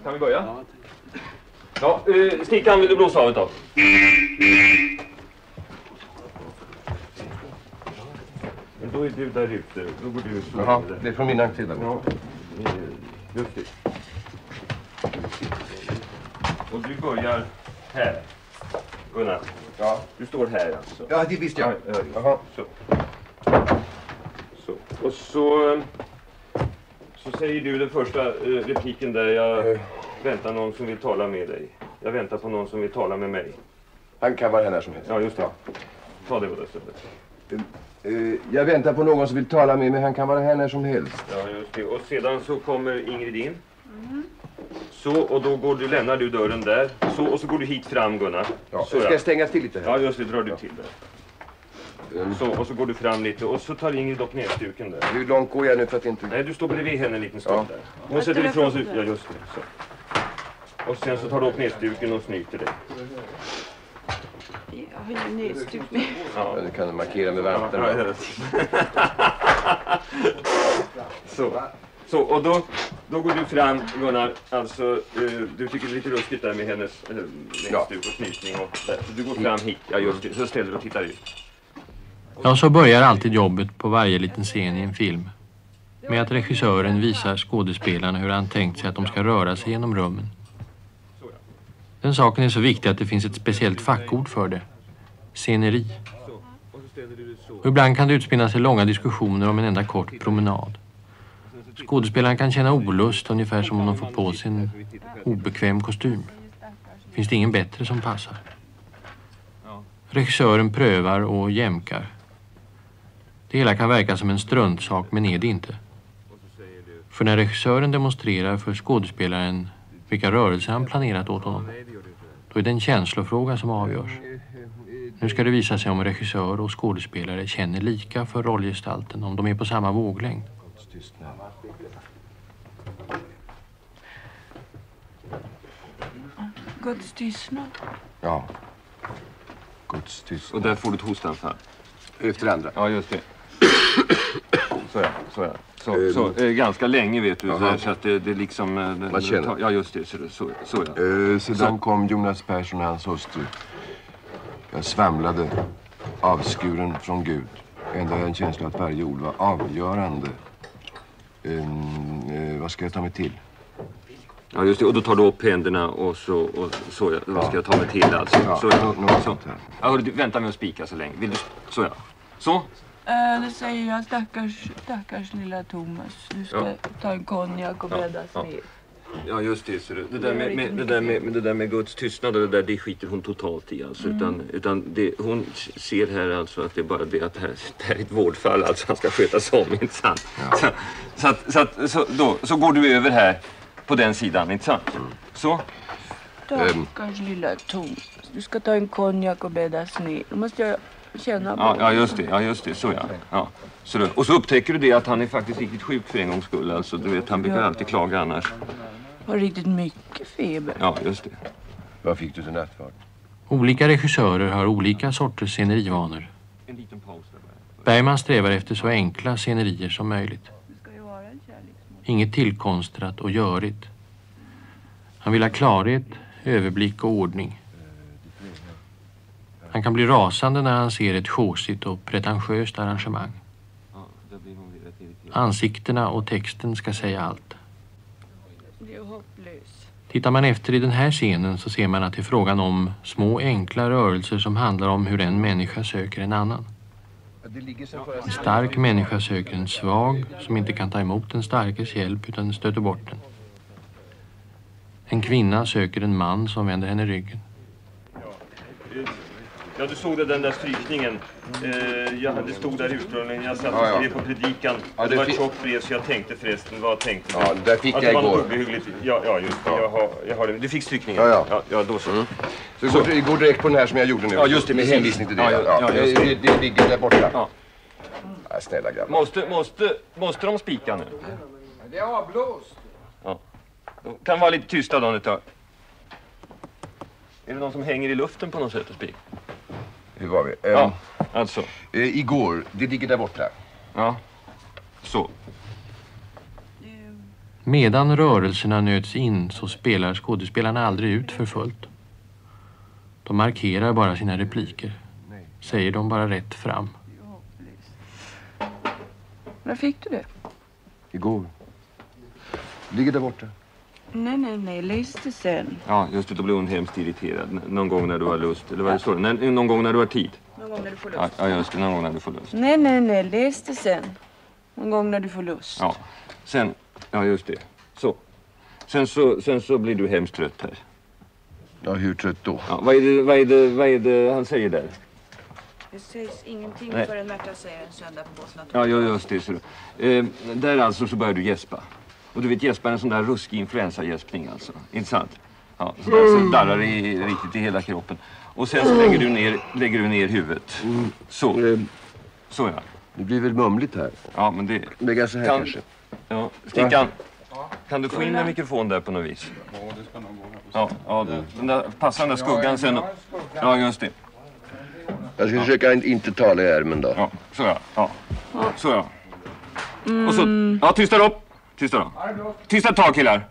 kan vi börja? Ja, stickan vill du blåsa av ett tag. Men då är du där ute. Då går du så. Jaha, det är från min sida. Ja, just det. Och du börjar här. Gunnar. Ja. Du står här alltså. Ja, det visste jag. Ja, Jaha. så. Och så säger du den första repliken där jag väntar någon som vill tala med dig. Jag väntar på någon som vill tala med mig. Han kan vara här när som helst. Ja, just det. Ta det på det sättet. Jag väntar på någon som vill tala med mig. Han kan vara här när som helst. Ja, just det. Och sedan så kommer Ingrid in. Så, och då lämnar du dörren där. Så, och så går du hit fram, Gunnar. Ja. Så, ska jag stänga till lite här? Ja, just det. Drar du till där. Så, och så går du fram lite. Och så tar Ingrid upp näsduken där. Hur långt går jag nu för att inte... Nej, du står bredvid henne en liten stund där. Hon sätter ifrån sig... Ja, just det. Så. Och sen så tar du upp näsduken och snyter dig. Jag har ju näsduk med. Ja, du kan markera med vanten. Så, och då går du fram, Gunnar, alltså du tycker det är lite ruskigt där med hennes näsduk och snytning och där. Så du går fram hit, ja just det, så ställer du och tittar ut. Ja, så börjar alltid jobbet på varje liten scen i en film. Med att regissören visar skådespelarna hur han tänkt sig att de ska röra sig genom rummen. Den saken är så viktig att det finns ett speciellt fackord för det. Sceneri. Och ibland kan det utspinna sig långa diskussioner om en enda kort promenad. Skådespelaren kan känna olust ungefär som om de får på sig en obekväm kostym. Finns det ingen bättre som passar? Regissören prövar och jämkar. Det hela kan verka som en struntsak, men är det inte. För när regissören demonstrerar för skådespelaren vilka rörelser han planerat åt honom, då är det en känslofråga som avgörs. Nu ska det visa sig om regissör och skådespelare känner lika för rollgestalten, om de är på samma våglängd. Guds tystnad. Ja. Guds tystnad. Och där får du ett hostanfall. Efter andra. Ja, just det. Så, ganska länge vet du, så att det liksom... Man känner. Ja, just det, så ja. Sedan kom Jonas Persson och hans hustru. Jag svamlade, avskuren från Gud. Ändå har jag en känsla att varje ord var avgörande. Vad ska jag ta mig till? Ja, just det. Och då tar du upp händerna och så ja. Vad ska jag ta mig till alltså? Ja, så ja. något sånt här. Ja, du vänta med att spika så länge. Vill du... Så ja. Så? Då säger jag stackars lilla Thomas. Du ska ta en konjak och bäddas ner. Ja, just det. Så det där med Guds tystnad och det skiter hon totalt i alltså. Utan det, hon ser här alltså att det är bara det att det här är ett vårdfall, alltså han ska skötas om, inte sant? Ja. Så går du över här på den sidan, inte sant? Så. Stackars lilla Thomas. Du ska ta en konjak och bäddas ner. Då måste jag känna på. Ja, just det. Så ja. Och så upptäcker du det att han är faktiskt riktigt sjuk för en gångs skull. Alltså, du vet, han brukar alltid klaga annars. Har riktigt mycket feber. Ja, just det. Vad fick du till nattvard? Olika regissörer har olika sorters scenerivanor. En liten paus där. Bergman strävar efter så enkla scenerier som möjligt. Inget tillkonstrat och görigt. Han vill ha klarhet, överblick och ordning. Han kan bli rasande när han ser ett chosigt och pretentiöst arrangemang. Ansiktena och texten ska säga allt. Det är hopplöst. Tittar man efter i den här scenen så ser man att det är frågan om små enkla rörelser som handlar om hur en människa söker en annan. En stark människa söker en svag som inte kan ta emot en starkes hjälp utan stöter bort den. En kvinna söker en man som vänder henne ryggen. Ja, du såg den där strykningen. Det stod där ursprungligen. Jag satt och skrev på predikan. Ja, det var ett tjockt brev så jag tänkte förresten. Vad tänkte du? Ja, där fick jag igår. Ja, just det. Jag har det. Du fick strykningen? Ja, då så. Så det går direkt på den här som jag gjorde nu? Ja, just det. Med hänvisning till det. Det ligger där borta. Ja. Snälla grabbar. Måste de spika nu? Det är avblåst. Ja. Kan vara lite tysta då ett tag. Är det någon som hänger i luften på något sätt och spik? Hur var vi? Ja, alltså. Igår, det ligger där borta. Ja, så. Medan rörelserna nöts in så spelar skådespelarna aldrig ut för fullt. De markerar bara sina repliker. Säger de bara rätt fram. Var fick du det? Igår. Ligger där borta. Nej, läs det sen. Ja, just det, då blir hon hemskt irriterad. Någon gång när du har lust. Eller vad det står? Någon gång när du har tid. Någon gång när du får lust. Ja, just det, någon gång när du får lust. Nej, läs det sen. Någon gång när du får lust. Ja, sen, ja just det. Så. Sen så blir du hemskt trött här. Ja, hur trött då? Ja, vad är det han säger där? Det sägs ingenting Nej. förrän Märta säger en söndag på Båstad. Ja, just det. Så. Där alltså så börjar du gäspa. Och du vet, gäspa är en sån där ruskig influensa-gäspning alltså. Inte sant? Ja, så där så darrar det riktigt i hela kroppen. Och sen så lägger du ner huvudet. Så. Så ja. Det blir väl mumligt här. Ja, men det... Lägga så här kanske. Ja, Stickan. Kan du få in en mikrofon där på något vis? Ja, det ska nog gå här. Ja, den där, passa den där skuggan sen. Ja, just det. Jag ska försöka inte tala i ärmen då. Ja, så ja. Så ja. Och så, ja, tysta upp. Tysta då. Tysta ett tag, killar.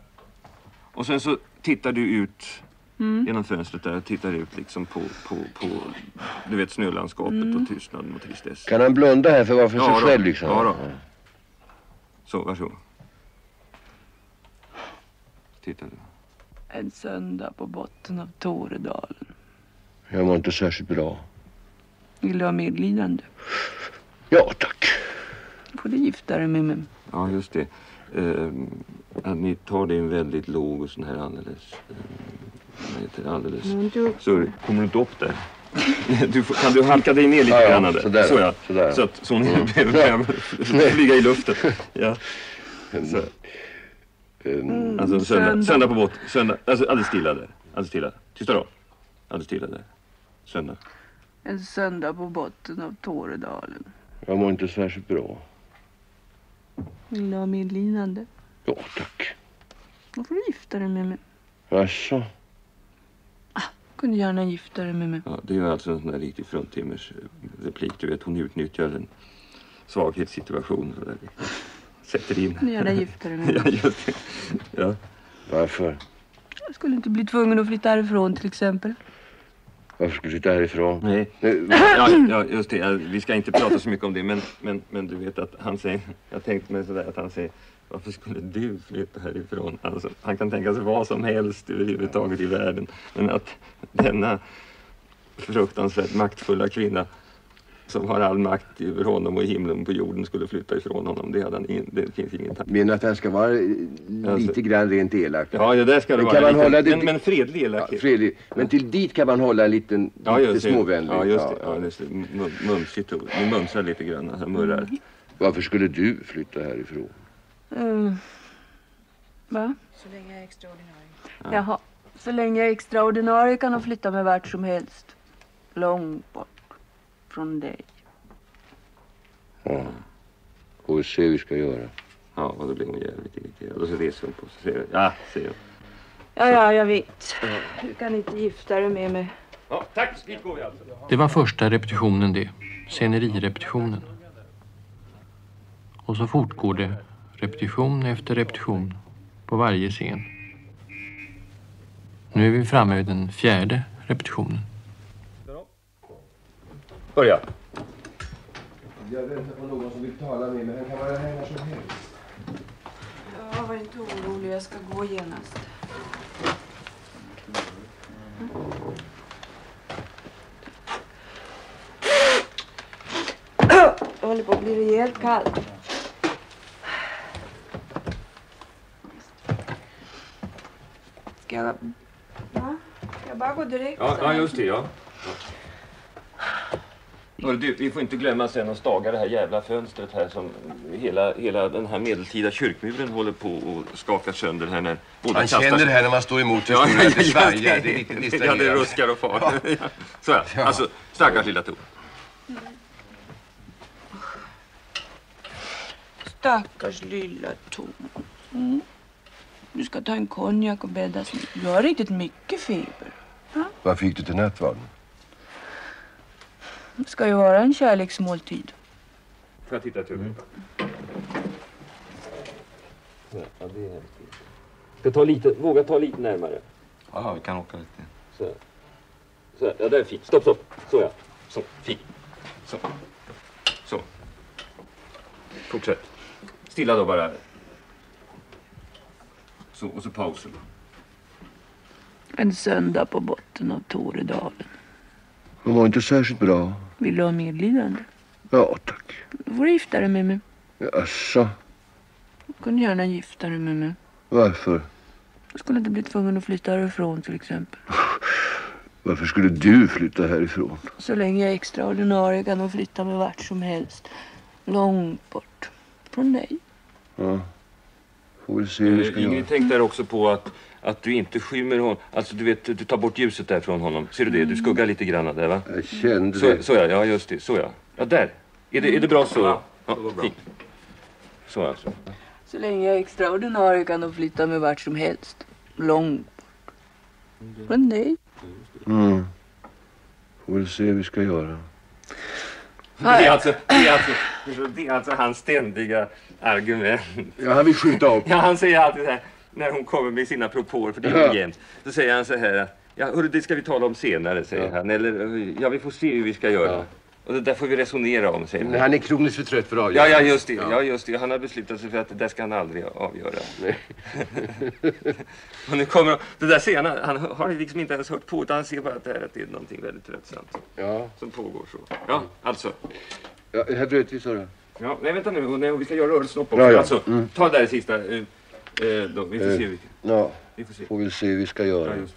Och sen så tittar du ut genom fönstret där. Tittar ut liksom på du vet, snölandskapet och tystnaden och tristess. Kan han blunda här för att vara för sig själv liksom? Ja då. Så, varsågod. Tittar du. En söndag på botten av Tåredalen. Jag var inte särskilt bra. Vill du ha medlidande? Ja, tack. Får du gifta dig med mig? Ja, just det. Ni tar det en väldigt låg och sån här alldeles... vad heter det? Alldeles... Så kommer du inte upp där? Kan du halka dig ner lite grann där? Sådär. Så ja. Sådär. Så att hon behöver flyga i luften. Ja. Så. Alltså söndag på båt. Söndag. Alltså alldeles stilla där. Alldeles stilla. Tysta då. Alldeles stilla där. Söndag. En söndag på botten av Tåredalen. Jag mår inte särskilt bra. Vill du ha medlidande? Ja, tack. Då får du gifta dig med mig. Jaså? Kunde gärna gifta dig med mig. Ja, det är ju alltså en sån där riktig fruntimmers replik. Du vet, hon utnyttjar en svaghetssituation. Så där. Sätter in. Kunde gärna gifta dig med mig. Ja, just det. Ja. Varför? Jag skulle inte bli tvungen att flytta härifrån till exempel. Varför ska du flytta härifrån? Nej. Ja, just det. Vi ska inte prata så mycket om det. Men du vet att han säger... Jag tänkte mig sådär att han säger... Varför skulle du flytta härifrån? Alltså, han kan tänka sig vad som helst överhuvudtaget i världen. Men att denna fruktansvärt maktfulla kvinna som har all makt över honom och i himlen på jorden skulle flytta ifrån honom. Det finns ingen tanke. Menar att han ska vara lite grann rent elak? Ja, det där ska det vara. Kan man hålla det... Men fredlig elakhet. Ja, fredlig. Men till dit kan man hålla en liten lite småvänlig. Ja, just det. Ja, just det. Mumsigt ord. Ni mumsar lite grann. Han murrar. Varför skulle du flytta härifrån? Va? Så länge jag är extraordinarie. Ja. Jaha. Så länge jag är extraordinarie kan de flytta mig vart som helst. Långt bort från dig. Ja. Och se hur vi ska göra. Ja, och då blir hon jävligt irriterad. Och så reser hon på sig. Säger, ja, säger hon. Ja, jag vet. Du kan inte gifta dig med mig. Ja, tack. Dit går vi alltså. Det var första repetitionen det. Scenerirepetitionen. Och så fortgår det repetition efter repetition på varje scen. Nu är vi framme vid den fjärde repetitionen. Börja. Jag väntar på någon som vill tala med mig. Han kan vara här när som helst. Ja, var inte orolig. Jag ska gå genast. Jag håller på att bli rejält kall. Ska jag... Va? Ska jag bara gå direkt? Ja, just det, ja. Hörru du, vi får inte glömma sen att staga det här jävla fönstret här som hela den här medeltida kyrkmuren håller på att skaka sönder här när båda Man känner det här när man står emot det stora det svajar. Det är riktigt distraherande. Ja, det ruskar och far. Ja. Så ja, alltså stackars lilla Tor. Stackars lilla Tom. Du ska ta en konjak och bäddas ner. Du har riktigt mycket feber. Varför gick du till nattvarden? Det ska ju vara en kärleksmåltid. Får jag titta till Så, ja, det är hemskt. Ska ta lite, våga ta lite närmare. Ja, vi kan åka lite. Så. Så, ja, det är fint. Stopp, stopp. Så ja. Så, fint. Så. Så. Fortsätt. Stilla då bara. Så, och så pausen. En söndag på botten av Tåredalen. Hon var inte särskilt bra. Vill du ha medlidande? Ja, tack. Då får du gifta dig med mig. Jaså, Du kunde gärna gifta dig med mig. varför? Jag skulle inte bli tvungen att flytta härifrån till exempel. Varför skulle du flytta härifrån? Så länge jag är extraordinarie kan de flytta mig vart som helst. Långt bort. Från dig. Ja, får väl se hur vi ska göra. Ingrid, tänk där också på att du inte skymmer honom. Alltså du vet, du tar bort ljuset där från honom. Ser du det? Du skuggar lite grann där, va? Jag kände det. Så ja, just det. Så ja. Ja, där. Är det bra så? Ja, fint. Så alltså. Så länge jag är extraordinarie kan de flytta mig vart som helst. Långt bort. Från dig. Mm. Får väl se hur vi ska göra. Det är alltså hans ständiga argument. Ja, han vill skjuta upp. Ja, han säger alltid så här, när hon kommer med sina propåer, för det är ju jämt. Då säger han så här, ja hörru, det ska vi tala om senare, säger han. Eller, ja vi får se hur vi ska göra. Ja. Och det där får vi resonera om, säger han. Men han är kroniskt för trött för avgörande. Ja, just det. Ja, just det. Han har beslutat sig för att det där ska han aldrig avgöra. Nej. Och nu kommer det där säger han har liksom inte ens hört på, utan han ser bara att det är någonting väldigt tröttsamt Ja. som pågår så. Ja, alltså. Ja, här bröt vi, så då. Ja, nej vänta nu, nej, vi ska göra rörelsen också. Ja. Alltså, ta det där sista. Då, vi får se vilket. Ja, Vi får se. får väl se hur vi ska göra. Ja, just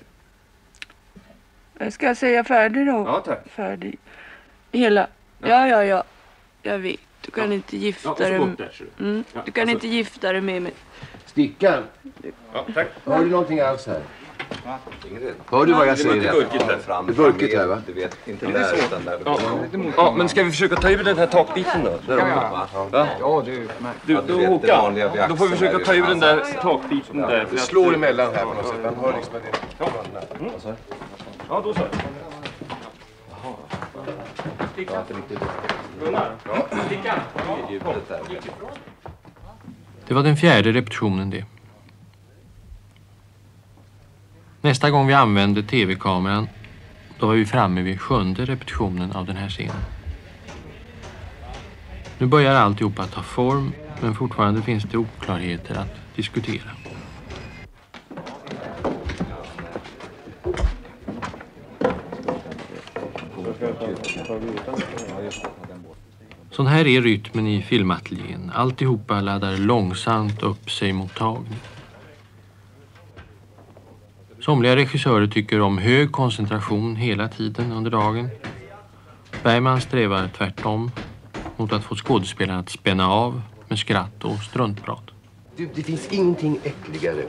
det. Ska jag säga färdig då? Ja, tack. Färdig. Hela. Ja. Jag vet. Du kan inte Ja, gifta och så dig. bort där, ser du. Ja, Du kan alltså. inte gifta dig med mig. Stickan, Ja, tack. har du någonting alls här? Hör du vad jag Det var lite säger? burkigt där. Det är burkigt här, va? Du vet, inte där utan där. Ja, men ska vi försöka ta ur den här takbiten då? Där Ja, det är utmärkt. Du, Ja, du vet, det Håkan, vanliga vid då får vi försöka ta ur den där takbiten där. Det slår emellan här på något sätt. Man hör liksom att det är... Ja, då så. Stickan. Gunnar? Ja. Stickan. Ljudet där. Det var den 4:e repetitionen det. Nästa gång vi använde tv-kameran, då var vi framme vid 7:e repetitionen av den här scenen. Nu börjar alltihopa ta form, men fortfarande finns det oklarheter att diskutera. Sån här är rytmen i filmateljén. Alltihopa laddar långsamt upp sig mot tagning. Somliga regissörer tycker om hög koncentration hela tiden under dagen. Bergman strävar tvärtom mot att få skådespelarna att spänna av med skratt och struntprat. Det finns ingenting äckligare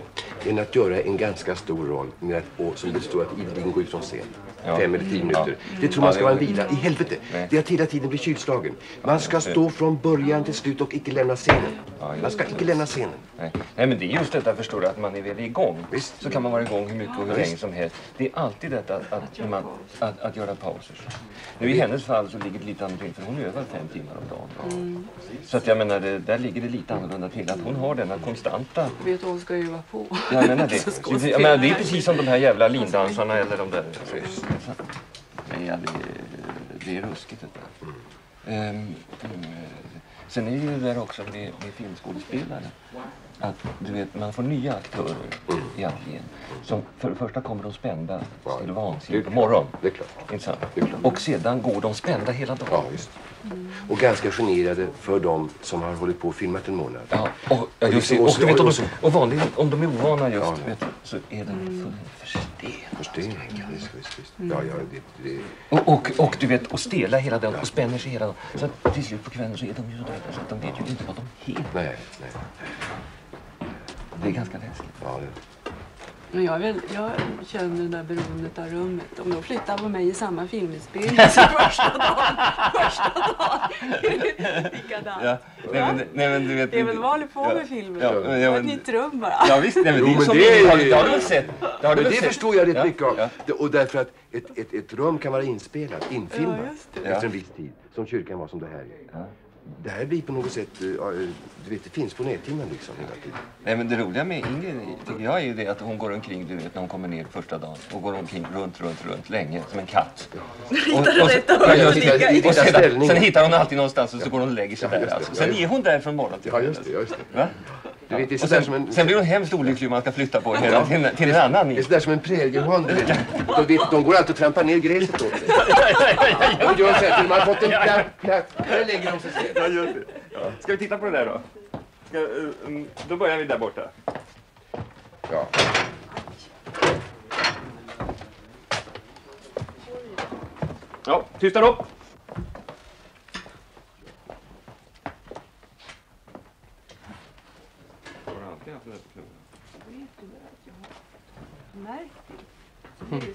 än att göra en ganska stor roll med att, och som det står att ideligen gå ut från scen. 5 eller 10 minuter. Det tror man ska vara en vila. I helvete. Det är att hela tiden bli kylslagen. Man ska stå från början till slut och icke lämna scenen. Man ska icke lämna scenen. Nej, men det är just detta, förstår du, att man är väl igång. Visst. Så kan man vara igång hur mycket och hur länge som helst. Det är alltid detta att göra pauser. Nu i hennes fall så ligger det lite annorlunda, för hon övar 5 timmar om dagen. Så att jag menar, där ligger det lite annorlunda till. Att hon har denna konstanta... Vet du vad hon ska öva på? Jag menar det. Jag menar, det är precis som de här jävla lindansarna eller de där... Nej, ja, det är ruskigt detta. Sen är det ju där också med filmskådespelare. Att du vet, man får nya aktörer i ateljén. Som för det första kommer de spända till vansinnigt på morgon. Det är klart. Inte sant? Och sedan går de spända hela dagen. Ja, visst. Och ganska generade för dem som har hållit på och filmat en månad. Ja, och du vet, och vanligen, om de är ovana just, vet du, så är de Försten. Visst. Ja, det... Och du vet, och stela hela dagen och spänner sig hela dagen. Så att till slut på kvällen så är de ju så döda så att de vet ju inte vad de heter. Nej. Det är ganska läskigt. Ja, Men jag känner det där beroendet av rummet. Om de flyttar på mig i samma filminspelning så första dagen. Likadant. Ja. Nej, men du vet... Det är väl vad håller på med filmen? Ja, Det var ett nytt rum bara. Ja visst, nej, men det är men som det har du väl sett? det förstår jag rätt mycket av. Ja. Och därför att ett rum kan vara inspelat, infilmat Ja, just det. efter en viss tid. Som kyrkan var som det här är. Det här blir på något sätt, du vet, det finns på nättimmen liksom hela tiden. Nej, men det roliga med Ingrid tycker jag är ju det att hon går omkring, du vet, när hon kommer ner första dagen och går omkring runt länge som en katt. Sen hittar hon alltid någonstans och så går hon och lägger sig där. Alltså. Sen är hon där från morgon till Ja, just det. Va? Du vet, det är Och sen, som en, sen blir hon hemskt olycklig om man ska flytta på henne till en annan. det är sådär som en prägelhund, du vet. De går alltid och trampar ner gräset åt sig. Och gör så här till man har fått en platt. Här lägger de sig sen. Ja, just det. Ja. Ska vi titta på det där då? Då börjar vi där borta. Ja. Ja, tysta upp.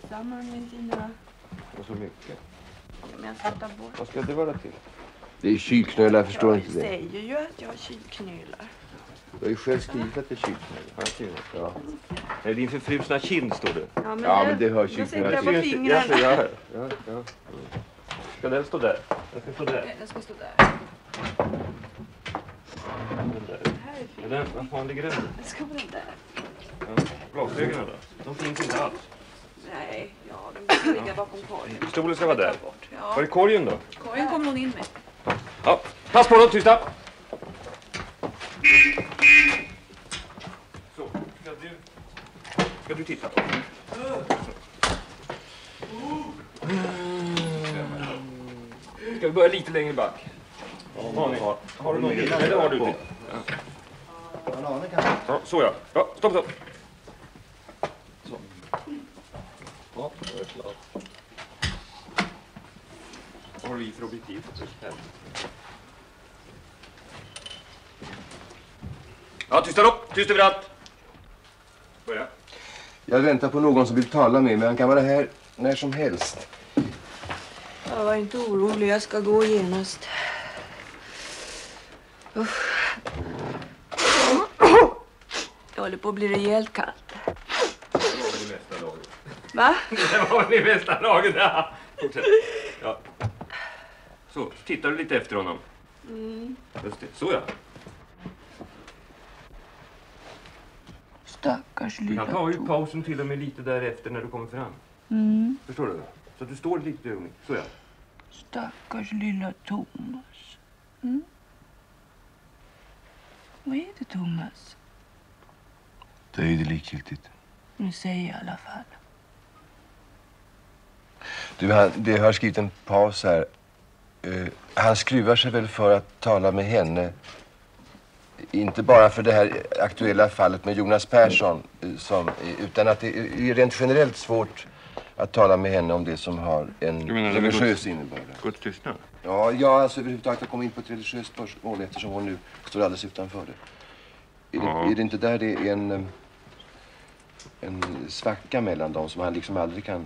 Samma med sina... Och så mycket. Men jag ska ta bort. Vad ska det vara till? Det är kylknölar, förstår inte Jag det. säger ju att jag har kylknölar. Du har ju själv skrivit att det är kylknölar. Ja. Det är din förfrusna kind, står det. Ja, men det hör jag sätter kylknölar på till. fingrarna. Ja. Ska den stå där? Den ska stå där. Den ska stå där. Den där. Här är Är den? Var fan ligger den? Den ska vara den där. Ja. Glasögonen då? De finns inte alls. Nej, ja, de ska ligga bakom korgen. Stolen ska vara där. Ja, Var är korgen då? korgen kommer hon in med. Ja, pass på dem, tysta! Så, ska du titta på? Ska vi börja lite längre back? Har du någon bild? Nej, det har du inte. Ja, så ja. Ja, stopp. Så. Ja, det är klart. Vad har vi för objektiv? Ja, tysta upp! Tyst överallt! Börja. Jag väntar på någon som vill tala med mig. Han kan vara här när som helst. Jag var inte orolig, jag ska gå genast. Jag håller på att bli rejält kallt. Det var väl i bästa laget. Va? Det var väl i bästa laget, ja. Fortsätt. Ja. Så, tittar du lite efter honom. Just det, så ja. Stackars Du lilla kan ta ju Tom. pausen till och med lite därefter när du kommer fram. Förstår du? Så att du står lite ögonblick. Så ja. Stackars lilla Thomas. Vad är det, Thomas? Det är ju det likgiltigt. Nu säger jag i alla fall. Du, det har skrivit en paus här. Han skruvar sig väl för att tala med henne. Inte bara för det här aktuella fallet med Jonas Persson. Utan att det är rent generellt svårt att tala med henne om det som har en religiös innebörd. Guds tystnad. Ja, alltså överhuvudtaget att komma in på ett religiöst spörsmål eftersom hon nu står alldeles utanför det. Är det inte där det är en svacka mellan dem som han liksom aldrig kan...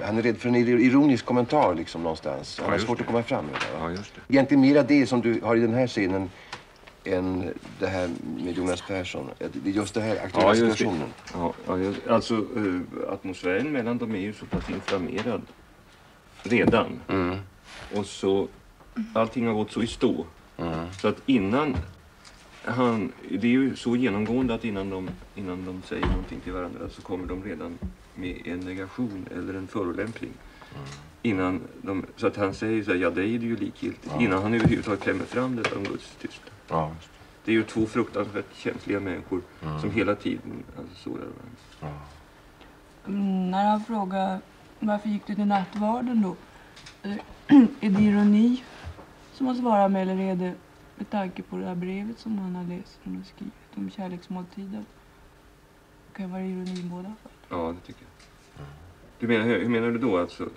han är rädd för en ironisk kommentar liksom någonstans. Han har svårt att komma fram med det. Ja, just det. Egentligen mera det som du har i den här scenen än det här med Jonas Persson. Det är just det här aktuella situationen. Ja, alltså atmosfären mellan dem är ju så pass inflammerad redan. Och så allting har gått så i stå. Så att innan det är ju så genomgående att innan de säger någonting till varandra så kommer de redan med en negation eller en förolämpning. Innan så att han säger så här, ja, det är ju likgiltigt. Innan han överhuvudtaget klämmer fram det om Guds tystnad. Ja. Det är ju två fruktansvärt känsliga människor som hela tiden sårar varandra. När han frågar varför gick du till nattvarden då? Är det ironi som han svarar med, eller är det med tanke på det här brevet som han har läst och skrivit om kärleksmåltiden? Det kan vara ironi i båda fall. Ja, det tycker jag. Du menar, hur menar du då alltså?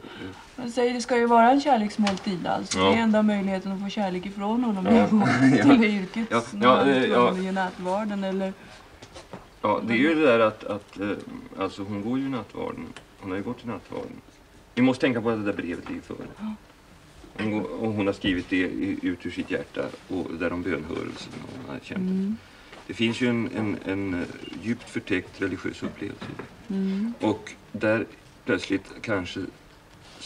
Han säger det ska ju vara en kärleksmåltid alltså. Ja. Det är enda möjligheten att få kärlek ifrån honom när han går till yrket. När nattvarden eller... Ja, det är ju det där att alltså hon går ju nattvarden. Hon har ju gått till nattvarden. Vi måste tänka på att det där brevet är före. Ja. Hon har skrivit det ut ur sitt hjärta och där om bönhörelsen hon har känt. Det finns ju en djupt förtäckt religiös upplevelse i det. Och där plötsligt kanske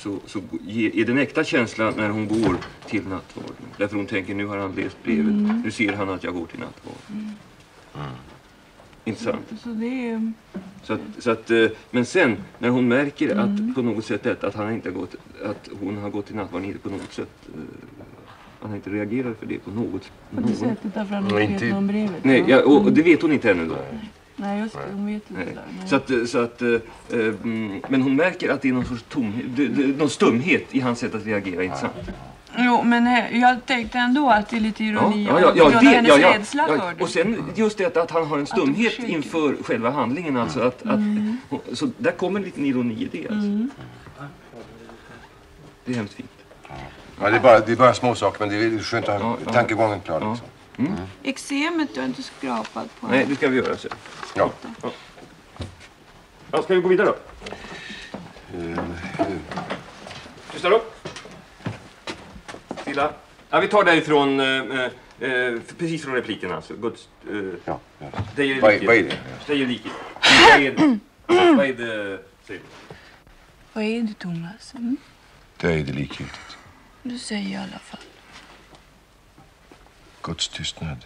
är det en äkta känsla när hon går till nattvarden. Därför hon tänker, nu har han läst brevet. Nu ser han att jag går till nattvarden. Intressant. Så det är... Så att, men sen när hon märker att på något sätt att han inte har gått, att hon har gått till nattvarden inte på något sätt, han har inte reagerat för det på något. På det sättet därför han inte vet om brevet. Nej, ja, och det vet hon inte ännu då. Nej, just det. Hon vet inte men hon märker att det är någon sorts någon stumhet i hans sätt att reagera, inte sant? Jo, men jag tänkte ändå att det är lite ironi och hennes rädsla för det. Och sen just det att han har en stumhet inför själva handlingen, alltså så där kommer en liten ironi i det, alltså. Det är hemskt fint. Ja, det är bara små saker, men det är skönt att ha tankegången klar liksom. Exemet, du har inte skrapat på. Nej, det ska vi göra sen. Ja. Ja, ska vi gå vidare då? Tysta upp. Stilla. Ja, vi tar därifrån, precis från repliken alltså. Guds, Ja. det är Vad är det? Det är likhet. Vad är det? Säg. Vad är det, Thomas? Det är det likgiltigt. Du säger i alla fall. Guds tystnad.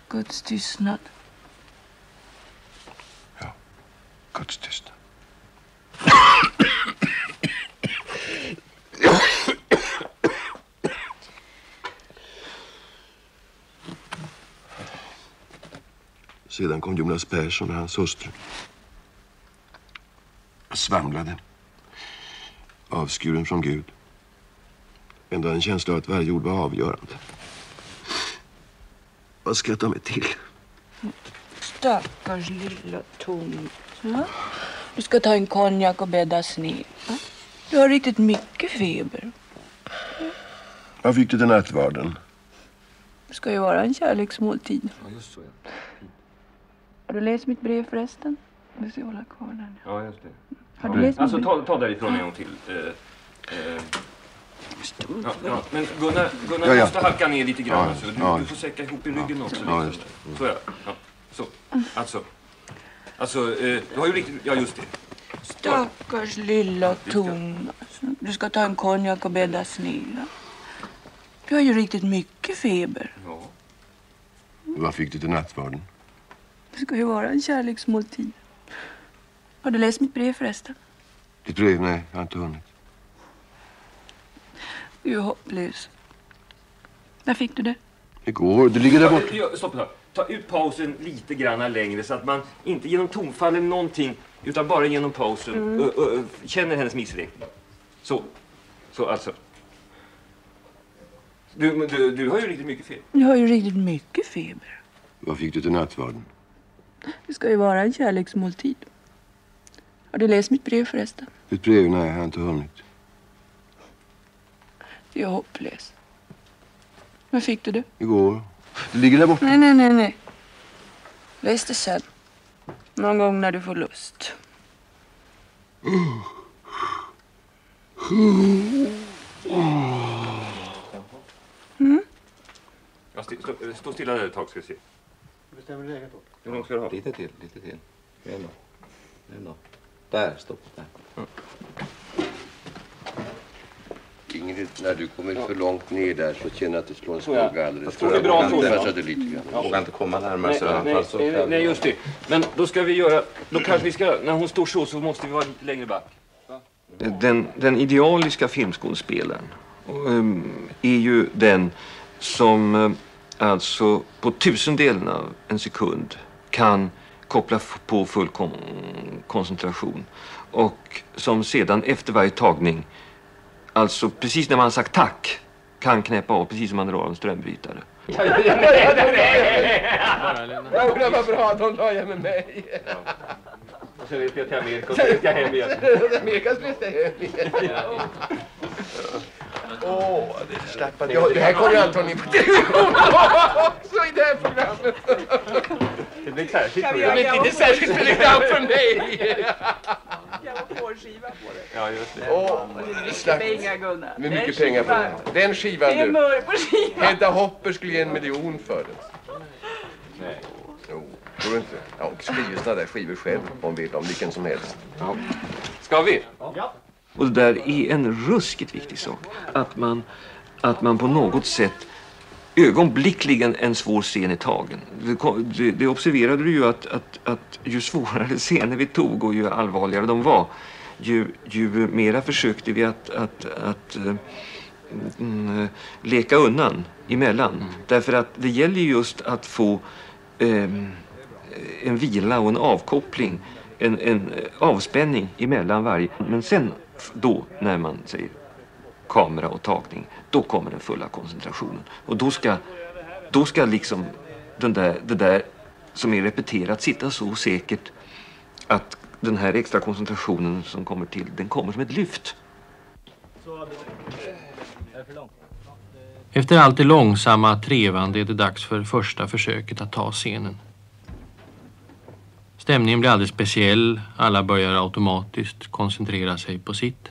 Guds tystnad. Ja, Guds tystnad. Sedan kom Jonas Persson och hans hustru. Svamlade. Avskuren från Gud. Ändå en känsla av att varje ord var avgörande. Vad ska jag ta mig till? Stackars lilla Tom. Ja? Du ska ta en konjak och bäddas ner. Ja? Du har riktigt mycket feber. Vad fick du till nattvarden? Det ska ju vara en kärleksmåltid. Ja, just så, ja. Har du läst mitt brev förresten? Du ska hålla kvar den. Ja, just det. Har du läst mitt brev? Alltså, ta därifrån en gång till. Men Gunnar måste halka ner lite grann. Alltså. Du får säcka ihop i ryggen också. Ja, liksom. Så, ja. Så. Alltså, du har ju riktigt... Ja, just det. Stackars lilla Thomas. Du ska ta en konjak och bäddas ner. Du har ju riktigt mycket feber. Ja. Vad fick du till nattvarden? Det ska ju vara en kärleksmåltid. Har du läst mitt brev förresten? Ditt brev? Nej, jag har inte hunnit. Du är hopplös. När fick du det? Igår, det ligger där borta. Stopp här. Ta ut pausen lite grann längre så att man inte genom tonfall eller någonting utan bara genom pausen känner hennes missräkning. Så alltså. Du har ju riktigt mycket feber. Jag har ju riktigt mycket feber. Vad fick du till nattvarden? Det ska ju vara en kärleksmåltid. Har du läst mitt brev förresten? Ditt brev? Nej, jag har inte hunnit. Jag är hopplös. När fick du det? Igår. Det ligger där borta. Nej. Läs det sen. Någon gång när du får lust. Ja, stå stilla där ett tag ska vi se. Bestämmer läget då? Hur långt ska du ha? Lite till. En då. Där, stopp. Där. Ingrid, när du kommer för långt ner där så känner att det slår en skugga alldeles. Det är bra så. Jag vågar inte komma närmare så i alla fall. Nej, just det. Men då ska vi göra... Då kanske vi ska... När hon står så måste vi vara lite längre back. Den idealiska filmskådespelaren är ju den som alltså på 1000-delen av en sekund kan koppla på full koncentration och som sedan efter varje tagning, alltså precis när man har sagt tack, kan knäppa av precis som man drar av en strömbrytare. Det var bra att hon la med mig. Och sen vet jag till Amerika och så vet jag hem igen. Amerikas bästa hem igen. Det slappade jag. Det här kommer jag antagligen på television också i det här programmet. Det blir särskilt program. Det blir inte särskilt program för mig. Jag får skiva på det. Ja, just det. Pengar, Gunnar. Med mycket pengar på den. Den skivan Det är du. mör på skivan. Hedda Hopper skulle ge 1 miljon för den. Nej. Jo. Tror du inte? Ja, hon skriver sådana där skivor själv om vilken som helst. Ja. Ska vi? Ja. Och det där är en ruskigt viktig sak. Att man på något sätt ögonblickligen en svår scen i tagen. Det observerade du ju att ju svårare scener vi tog och ju allvarligare de var, ju mera försökte vi att leka undan emellan. Därför att det gäller just att få en vila och en avkoppling, en avspänning emellan varje. Men sen då när man säger kamera och tagning, då kommer den fulla koncentrationen. Och då ska liksom det där som är repeterat sitta så säkert att den här extra koncentrationen som kommer till, den kommer som ett lyft. Efter allt det långsamma trevande är det dags för första försöket att ta scenen. Stämningen blir alldeles speciell. Alla börjar automatiskt koncentrera sig på sitt.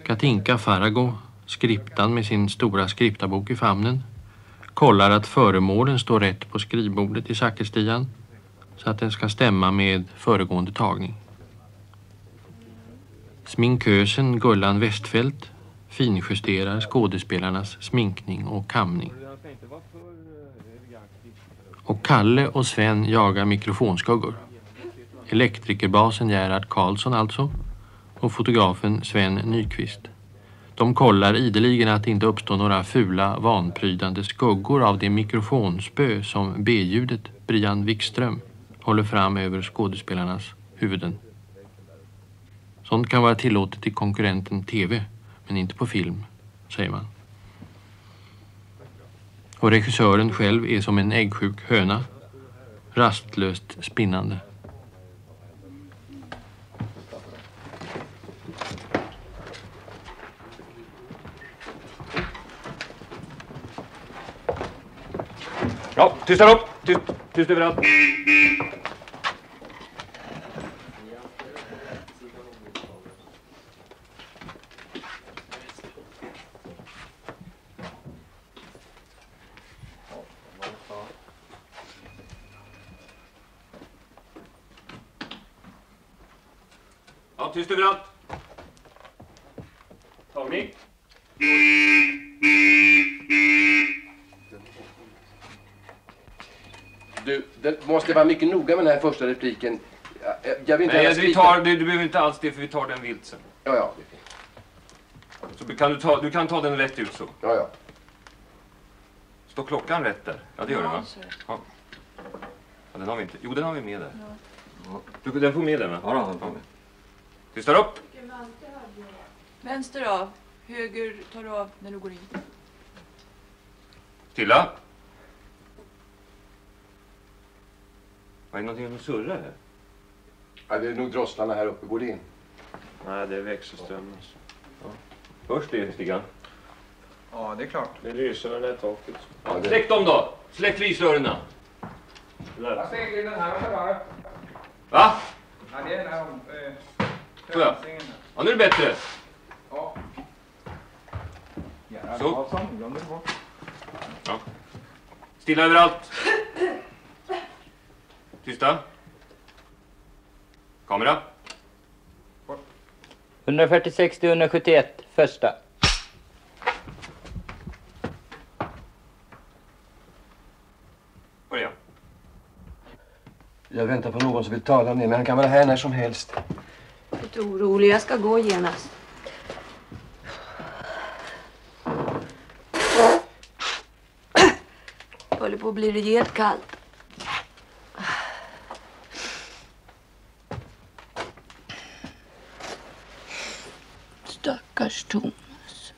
Katinka Farago, skriptan med sin stora skriptabok i famnen, kollar att föremålen står rätt på skrivbordet i sakristian så att den ska stämma med föregående tagning. Sminkösen Gullan Westfält finjusterar skådespelarnas sminkning och kamning. Och Kalle och Sven jagar mikrofonskuggor. Elektrikerbasen Gerhard Karlsson alltså, och fotografen Sven Nyqvist. De kollar ideligen att det inte uppstår några fula, vanprydande skuggor av det mikrofonspö som B-ljudet Brian Wikström håller fram över skådespelarnas huvuden. Sånt kan vara tillåtet i konkurrenten TV, men inte på film, säger man. Och regissören själv är som en äggsjuk höna, rastlöst spinnande. Ja, tystar upp! Tyst överallt! Ja, tyst överallt! Tagning! Du, det måste vara mycket noga med den här första repliken. Jag vill inte Nej, du behöver inte alls det, för vi tar den vilt sen. Ja. Så du kan ta den rätt ut så. Ja. Står klockan rätt där? Ja, det gör den, va? Ja. Ja, den har vi inte. Jo, den har vi med där. Ja. Den får med den, va? Ja, den får med. Tystar upp! Vänster av. Höger tar du av när du går in. Stilla! Var det någonting som surrar här? Ja, det är nog drosslarna här uppe. Går det in? Nej, det är växelströmmen. Ja. Hörs det, Stigan? Ja, det är klart. Det är lysrören i taket. Ja, släck dem då! Släck lysrören! Jag stänger in den här också bara. Va? Ja, det är den här Ja, nu är det bättre. Ja. Så. Ja. Stilla överallt. Tysta. Kamera. 146 till 171, första. Börja. Jag väntar på någon som vill tala med mig. Han kan vara här när som helst. Jag är inte orolig, jag ska gå genast. Det håller på att bli rejält kallt. Stackars Thomas.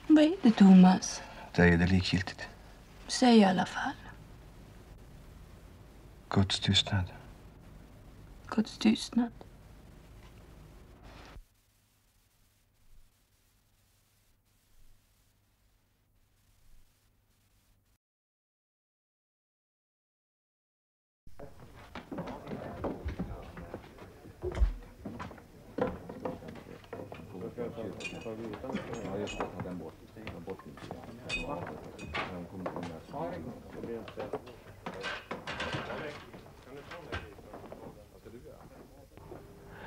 Vad är det, Thomas? Det är det likgiltigt. Säg i alla fall. Guds tystnad. Guds tystnad.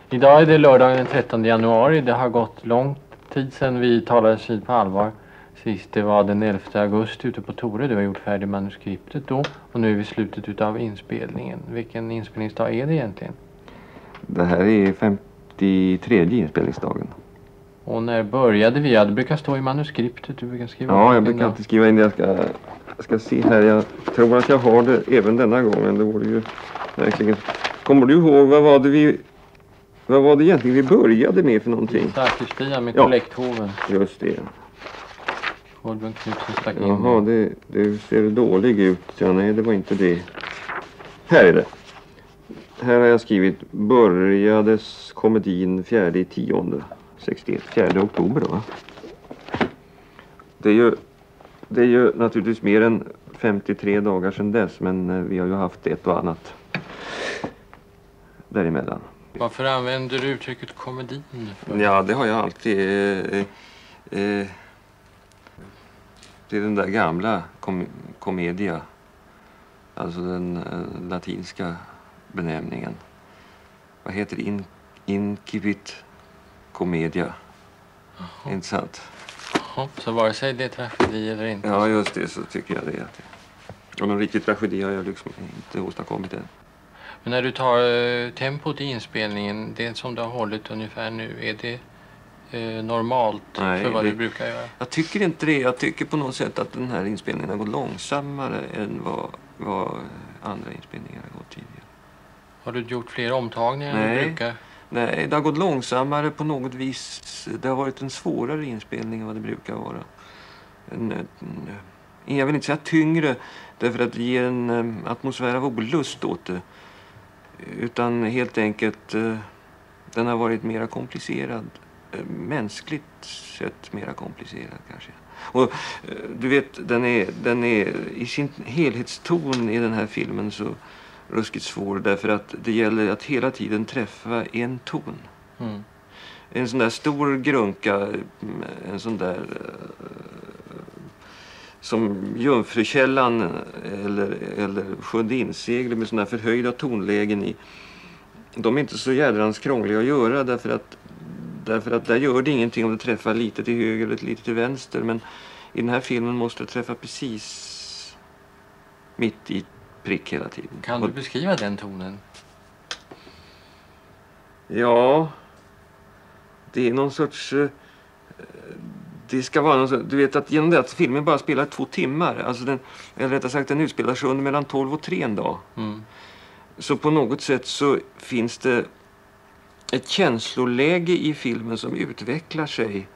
Idag är det lördagen den 13 januari. Det har gått lång tid sedan vi talades vid på allvar. Sist det var den 11 augusti ute på Tore. Du har gjort färdig manuskriptet då. Och nu är vi slutet utav inspelningen. Vilken inspelningsdag är det egentligen? Det här är 53:e inspelningsdagen. Och när började vi? Ja, det brukar stå i manuskriptet. Du brukar skriva. Ja, jag brukar alltid skriva in det. Jag ska se här. Jag tror att jag har det även denna gången. Det vore ju verkligen... Kommer du ihåg vad var det egentligen vi började med för någonting? Sakerstiga med kollekthoven. Just det. Kolbjörn Knutsen stack in. Jaha, det ser dålig ut. Ja, nej, det var inte det. Här är det. Här har jag skrivit börjades komedin 4/10/61. 4 oktober då, va? Det är ju naturligtvis mer än 53 dagar sedan dess, men vi har ju haft ett och annat däremellan. Varför använder du uttrycket komedin? Ja, det har jag alltid. Det är den där gamla commedia. Alltså den latinska benämningen. Vad heter det? Incipit commedia. Jaha. Inte sant? Jaha, så vare sig det är tragedi eller inte. Ja, just det, så tycker jag det. Och någon riktig tragedi har jag liksom inte åstadkommit än. Men när du tar tempot i inspelningen, det som du har hållit ungefär nu, är det normalt för vad du brukar göra? Jag tycker inte det. Jag tycker på något sätt att den här inspelningen har gått långsammare än vad andra inspelningar har gått tidigare. Har du gjort fler omtagningar än du brukar? Nej, det har gått långsammare på något vis. Det har varit en svårare inspelning än vad det brukar vara. Jag vill inte säga tyngre, därför att det ger en atmosfär av olust åt det. Utan helt enkelt, den har varit mera komplicerad. Mänskligt sett mera komplicerad kanske. Och du vet, den är i sin helhetston i den här filmen så ruskigt svår, därför att det gäller att hela tiden träffa en ton. Mm. En sån där stor grunka, en sån där som Jungfrukällan eller Sjunde inseglet med såna förhöjda tonlägen i. De är inte så jädrans krångliga att göra, därför att där gör det ingenting om det träffar lite till höger eller lite till vänster, men i den här filmen måste det träffa precis mitt i prick hela tiden. Kan du beskriva den tonen? Ja, det är någon sorts... Det ska vara någon sorts... Du vet att genom det att filmen bara spelar 2 timmar, alltså eller rättare sagt den utspelar sig under mellan 12 och 3 en dag. Mm. Så på något sätt så finns det ett känsloläge i filmen som utvecklar sig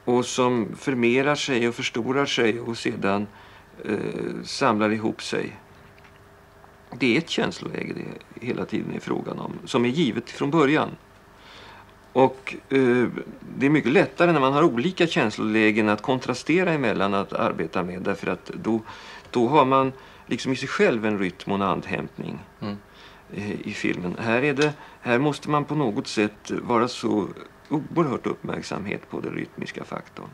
och som förmerar sig och förstorar sig och sedan samlar ihop sig. Det är ett känsloläge det hela tiden är frågan om, som är givet från början. Och det är mycket lättare när man har olika känslolägen att kontrastera emellan att arbeta med, därför att då har man liksom i sig själv en rytm och en andhämtning i filmen. Här måste man på något sätt vara så oerhört uppmärksamhet på den rytmiska faktorn.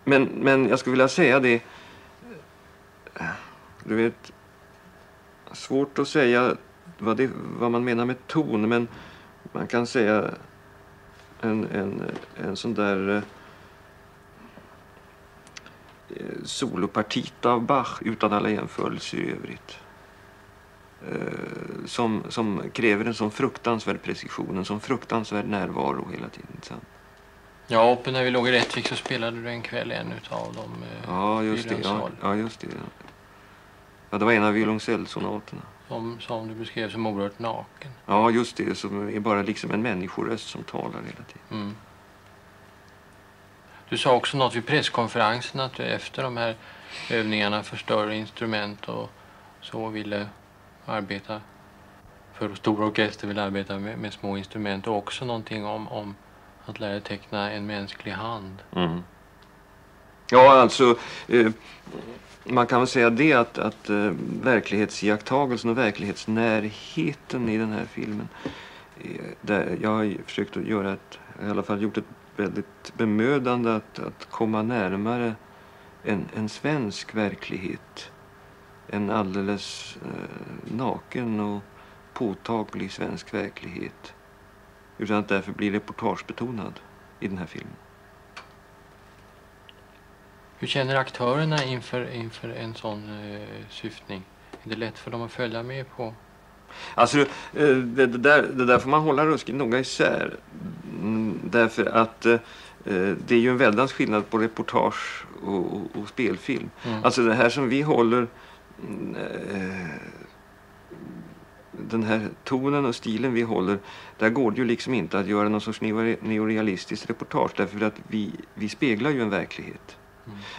Men jag skulle vilja säga det, du vet, svårt att säga vad man menar med ton, men man kan säga en sån där solopartita av Bach utan alla jämförelser i övrigt. Som kräver en sån fruktansvärd precision, en sån fruktansvärd närvaro hela tiden. Sant? Ja, uppe när vi låg i Rättvik så spelade du en kväll en utav dem. Ja, just det. Ja, just det. Ja, det var en av violoncellsonaterna. Som du beskrev som oerhört naken. Ja, just det. Som är bara liksom en människoröst som talar hela tiden. Mm. Du sa också något vid presskonferensen att du efter de här övningarna för större instrument och så ville arbeta för stora orkester, ville arbeta med små instrument, och också någonting om att lära teckna en mänsklig hand. Mm. Ja, alltså man kan väl säga det att verklighetsiakttagelsen och verklighetsnärheten i den här filmen, där jag har försökt att göra i alla fall gjort ett väldigt bemödande att komma närmare en svensk verklighet. En alldeles naken och påtaglig svensk verklighet. Utan att därför bli reportagebetonad i den här filmen. Hur känner aktörerna inför en sån syftning? Är det lätt för dem att följa med på? Alltså det där får man hålla ruskigt noga isär. Därför att det är ju en väldans skillnad på reportage och spelfilm. Alltså det här som vi håller, den här tonen och stilen vi håller, där går det ju liksom inte att göra någon sorts neorealistiskt reportage, därför att vi speglar ju en verklighet.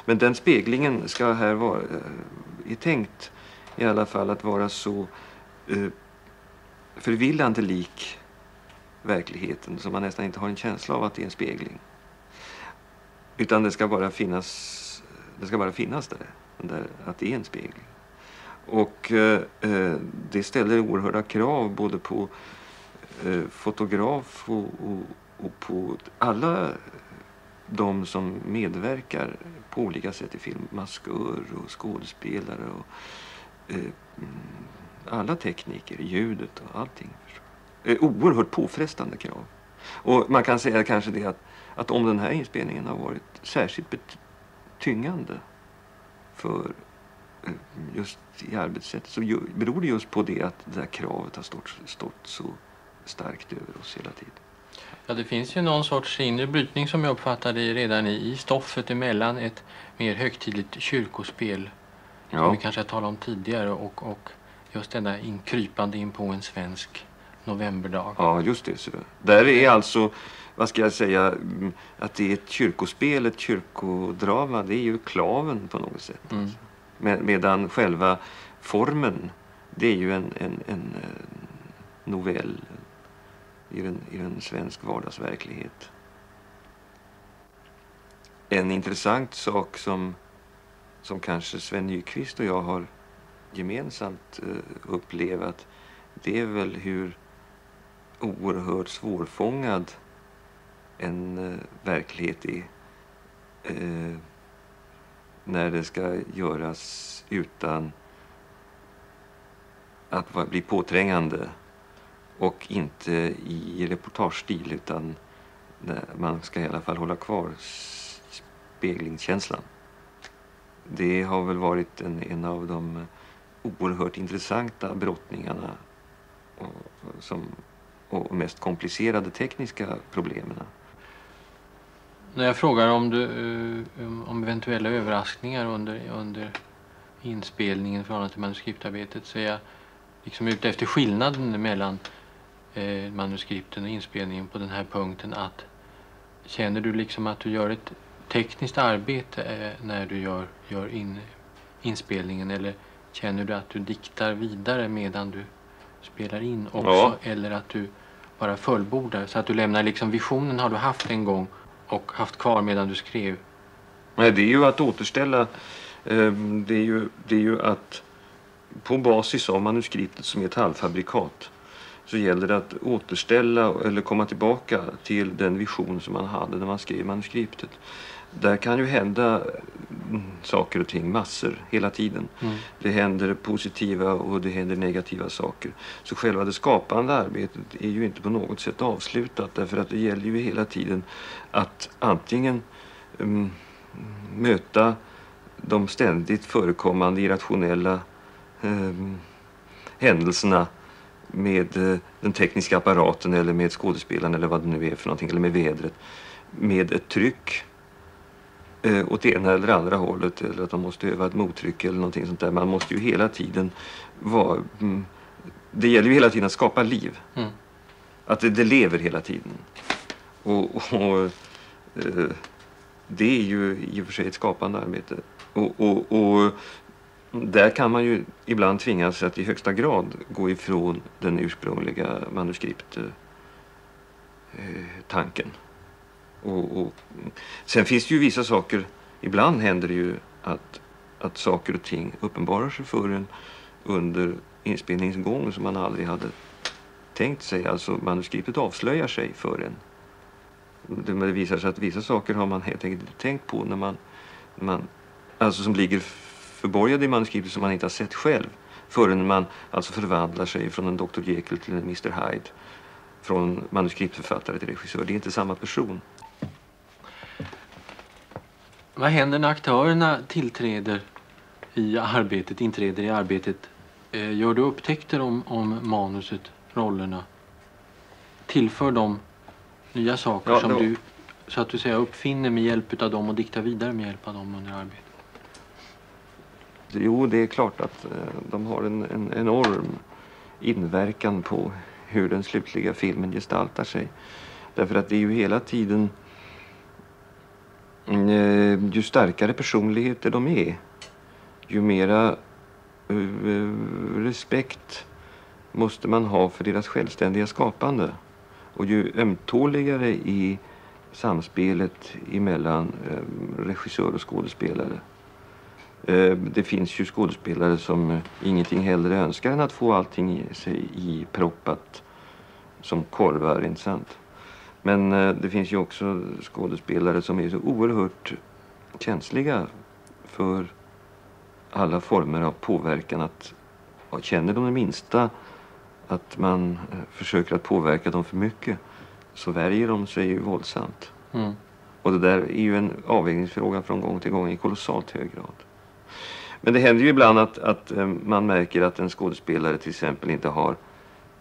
Men den speglingen ska här vara, är tänkt i alla fall att vara så förvillande lik verkligheten så man nästan inte har en känsla av att det är en spegling. Utan det ska bara finnas där att det är en spegling. Och det ställer oerhörda krav både på fotograf och på alla de som medverkar på olika sätt i film. Maskör och skådespelare och alla tekniker, ljudet och allting. Oerhört påfrestande krav. Och man kan säga kanske det att om den här inspelningen har varit särskilt tyngande för just i arbetssättet så beror det just på det att det här kravet har stått så starkt över oss hela tiden. Ja, det finns ju någon sorts inre brytning som jag uppfattade redan i stoffet emellan ett mer högtidligt kyrkospel som vi kanske har talat om tidigare och just den där krypande in på en svensk novemberdag. Ja, just det. Så där är alltså, vad ska jag säga, att det är ett kyrkospel, ett kyrkodrama, det är ju klaven på något sätt. Alltså. Medan själva formen, det är ju en novell i en svensk vardagsverklighet. En intressant sak som kanske Sven Nykvist och jag har gemensamt upplevat, det är väl hur oerhört svårfångad en verklighet är när det ska göras utan att bli påträngande och inte i reportagestil utan man ska i alla fall hålla kvar speglingskänslan. Det har väl varit en av de oerhört intressanta brottningarna och mest komplicerade tekniska problemen. När jag frågar om eventuella överraskningar under inspelningen förhållande till manuskriptarbetet så är jag liksom ute efter skillnaden mellan manuskripten och inspelningen på den här punkten. Att känner du liksom att du gör ett tekniskt arbete när du gör inspelningen, eller känner du att du diktar vidare medan du spelar in också? Ja. Eller att du bara fullbordar så att du lämnar liksom visionen har du haft en gång och haft kvar medan du skrev? Nej, det är ju att återställa, det är ju att på basis av manuskriptet som är ett halvfabrikat så gäller det att återställa eller komma tillbaka till den vision som man hade när man skrev manuskriptet. Där kan ju hända saker och ting, massor hela tiden. Det händer positiva och det händer negativa saker. Så själva det skapande arbetet är ju inte på något sätt avslutat, därför att det gäller ju hela tiden att antingen möta de ständigt förekommande irrationella händelserna med den tekniska apparaten eller med skådespelaren eller vad det nu är för någonting, eller med vädret, med ett tryck åt ena eller andra hållet, eller att man måste öva ett mottryck eller någonting sånt där. Man måste ju hela tiden vara, det gäller ju hela tiden att skapa liv. Att det lever hela tiden. Och det är ju i och för sig ett skapande arbete. Och där kan man ju ibland tvingas att i högsta grad gå ifrån den ursprungliga manuskripttanken. Och sen finns det ju vissa saker, ibland händer det ju att saker och ting uppenbarar sig för en under inspelningsgång som man aldrig hade tänkt sig. Alltså manuskriptet avslöjar sig för en det visar sig att vissa saker har man helt enkelt inte tänkt på när man alltså som ligger förborgade i manuskriptet som man inte har sett själv förrän man alltså förvandlar sig från en Dr. Jekyll till en Mr. Hyde, från manuskriptförfattare till regissör. Det är inte samma person. Vad händer när aktörerna inträder i arbetet? Gör du upptäckter om manuset, rollerna? Tillför de nya saker som du, så att du säger, uppfinner med hjälp av dem och diktar vidare med hjälp av dem under arbetet? Jo, det är klart att de har en enorm inverkan på hur den slutliga filmen gestaltar sig. Därför att det är ju hela tiden, ju starkare personligheter de är, ju mera respekt måste man ha för deras självständiga skapande. Och ju ömtåligare i samspelet emellan regissör och skådespelare. Det finns ju skådespelare som ingenting hellre önskar än att få allting i sig proppat som korvar, inte sant? Men det finns ju också skådespelare som är så oerhört känsliga för alla former av påverkan. Att känner de det minsta att man försöker att påverka dem för mycket, så värjer de sig ju våldsamt. Mm. Och det där är ju en avvägningsfråga från gång till gång i kolossalt hög grad. Men det händer ju ibland att man märker att en skådespelare till exempel inte har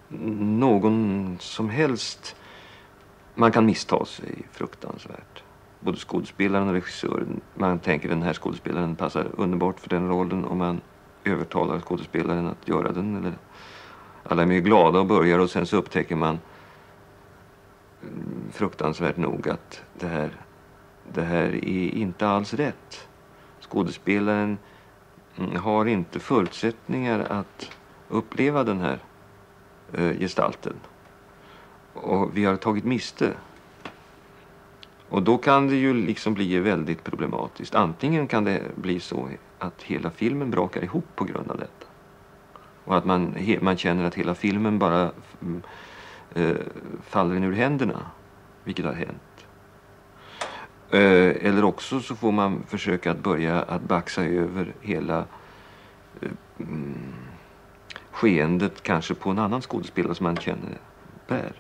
någon som helst... Man kan missta sig fruktansvärt. Både skådespelaren och regissören. Man tänker den här skådespelaren passar underbart för den rollen, och man övertalar skådespelaren att göra den. Eller alla är mycket glada och börjar, och sen så upptäcker man fruktansvärt nog att det här är inte alls rätt. Skådespelaren har inte förutsättningar att uppleva den här gestalten. Och vi har tagit miste. Och då kan det ju liksom bli väldigt problematiskt. Antingen kan det bli så att hela filmen brakar ihop på grund av detta. Och att man känner att hela filmen bara faller ur händerna. Vilket har hänt. Eller också så får man försöka att börja att baxa över hela skeendet kanske på en annan skådespelare som man känner bär.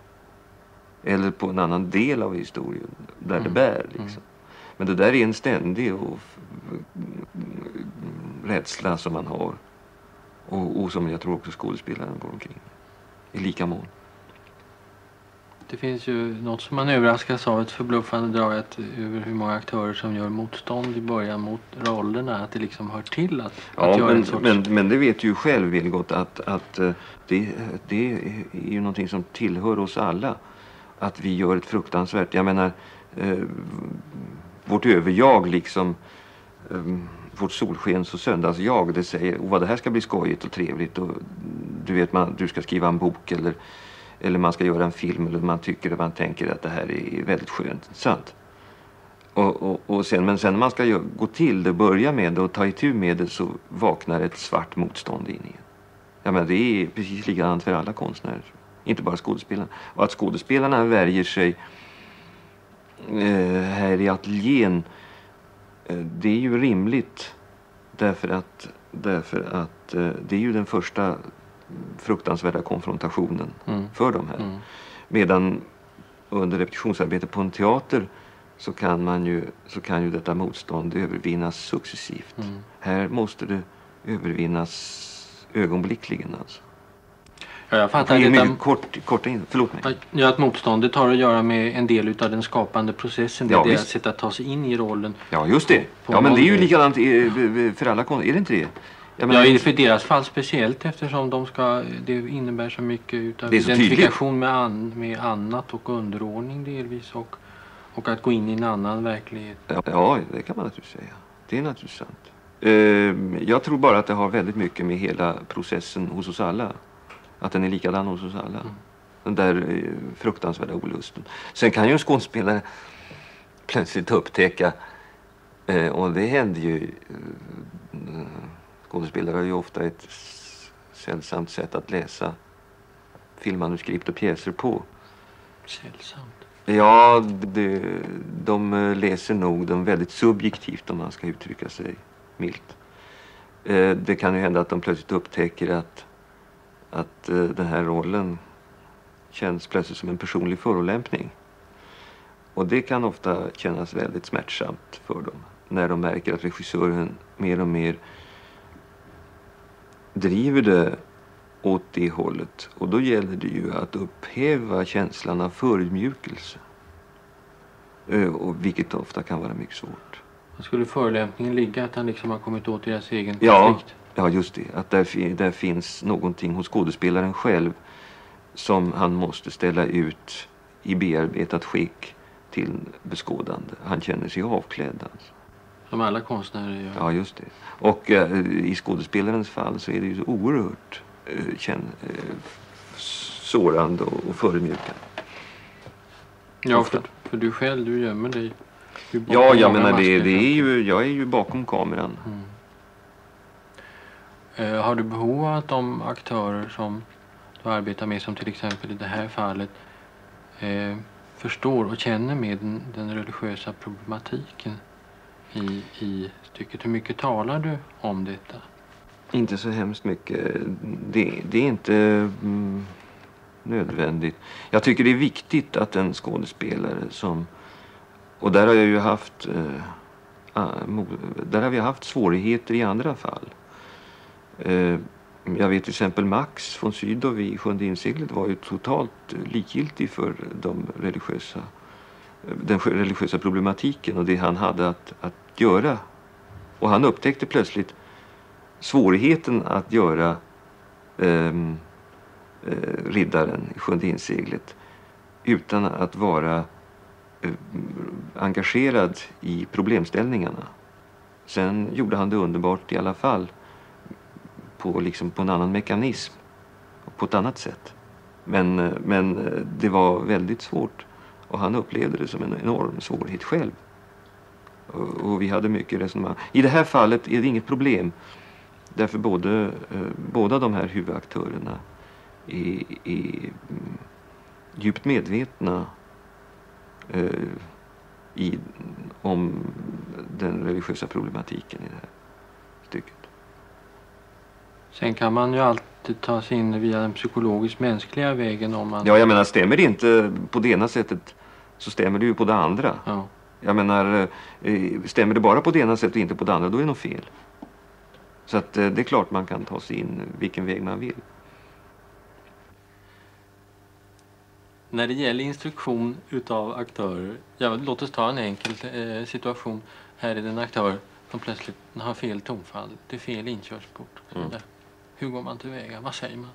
Eller på en annan del av historien där det bär liksom. Men det där är en ständig rädsla som man har. Och som jag tror också skådespelaren går omkring i lika mån. Det finns ju något som man överraskas av, ett förbluffande drag över hur många aktörer som gör motstånd i början mot rollerna. Att det liksom hör till att göra en sorts... men det vet ju själv Vilgot att det är ju någonting som tillhör oss alla. Att vi gör ett fruktansvärt, jag menar, vårt överjag liksom, vårt solskens och söndagsjag, det säger vad det här ska bli skojigt och trevligt, och du vet, du ska skriva en bok eller man ska göra en film, eller man tycker att man tänker att det här är väldigt skönt, sant? Och sen när man ska gå till det, börja med det och ta itu med det, så vaknar ett svart motstånd in igen. Ja, men det är precis likadant för alla konstnärer. Inte bara skådespelarna. Och att skådespelarna värjer sig här i ateljén, det är ju rimligt. Därför att det är ju den första fruktansvärda konfrontationen för de här. Medan under repetitionsarbetet på en teater så kan ju detta motstånd övervinnas successivt. Här måste det övervinnas ögonblickligen alltså. Ja, jag fattar det är detta, mycket förlåt mig. Ja, att motståndet har att göra med en del av den skapande processen. Det är deras sätt att ta sig in i rollen. Ja, just det. Ja, men det är ju likadant för alla konstnärer. Är det inte det? Ja, är det för deras fall speciellt, eftersom det innebär så mycket utav identifikation med annat och underordning delvis, och att gå in i en annan verklighet. Ja, det kan man naturligtvis säga. Det är naturligtvis sant. Jag tror bara att det har väldigt mycket med hela processen hos oss alla. Att den är likadan hos oss alla. Den där fruktansvärda olusten. Sen kan ju en skådespelare plötsligt upptäcka, och det händer ju, skådespelare har ju ofta ett sällsamt sätt att läsa filmmanuskript och pjäser på. Sällsamt? Ja, de läser nog dem väldigt subjektivt, om man ska uttrycka sig milt. Det kan ju hända att de plötsligt upptäcker att den här rollen känns plötsligt som en personlig förolämpning. Och det kan ofta kännas väldigt smärtsamt för dem när de märker att regissören mer och mer driver det åt det hållet. Och då gäller det ju att upphäva känslan av förödmjukelse. Och vilket ofta kan vara mycket svårt. Skulle förolämpningen ligga att han liksom har kommit åt deras egen konflikt? Ja, just det. Att där finns någonting hos skådespelaren själv som han måste ställa ut i bearbetat skick till beskådande. Han känner sig avklädd alltså. Som alla konstnärer gör. Ja, just det. Och i skådespelarens fall så är det ju så oerhört sårande och förödmjukande. Ja, för du själv, du gömmer dig. Ja, jag menar jag är ju bakom kameran. Har du behov av att de aktörer som du arbetar med, som till exempel i det här fallet, förstår och känner med den religiösa problematiken i stycket? Hur mycket talar du om detta? Inte så hemskt mycket. Det är inte nödvändigt. Jag tycker det är viktigt att en skådespelare som... Och där har jag ju haft... där har vi haft svårigheter i andra fall. Jag vet till exempel Max von Sydow i Sjunde inseglet var ju totalt likgiltig för den religiösa problematiken och det han hade att göra. Och han upptäckte plötsligt svårigheten att göra riddaren i Sjunde inseglet utan att vara engagerad i problemställningarna. Sen gjorde han det underbart i alla fall på en annan mekanism och på ett annat sätt. Men det var väldigt svårt och han upplevde det som en enorm svårighet själv. Och vi hade mycket resonemang. I det här fallet är det inget problem. Därför båda de här huvudaktörerna är djupt medvetna om den religiösa problematiken i det här stycket. Sen kan man ju alltid ta sig in via den psykologiskt mänskliga vägen om man... Ja, jag menar, stämmer det inte på det ena sättet så stämmer det ju på det andra. Ja. Jag menar, stämmer det bara på det ena sättet och inte på det andra, då är det nog fel. Så att det är klart man kan ta sig in vilken väg man vill. När det gäller instruktion utav aktörer, låt oss ta en enkel situation. Här är det en aktör som plötsligt har fel tonfall, det är fel inkörsport. Hur går man tillväga? Vad säger man?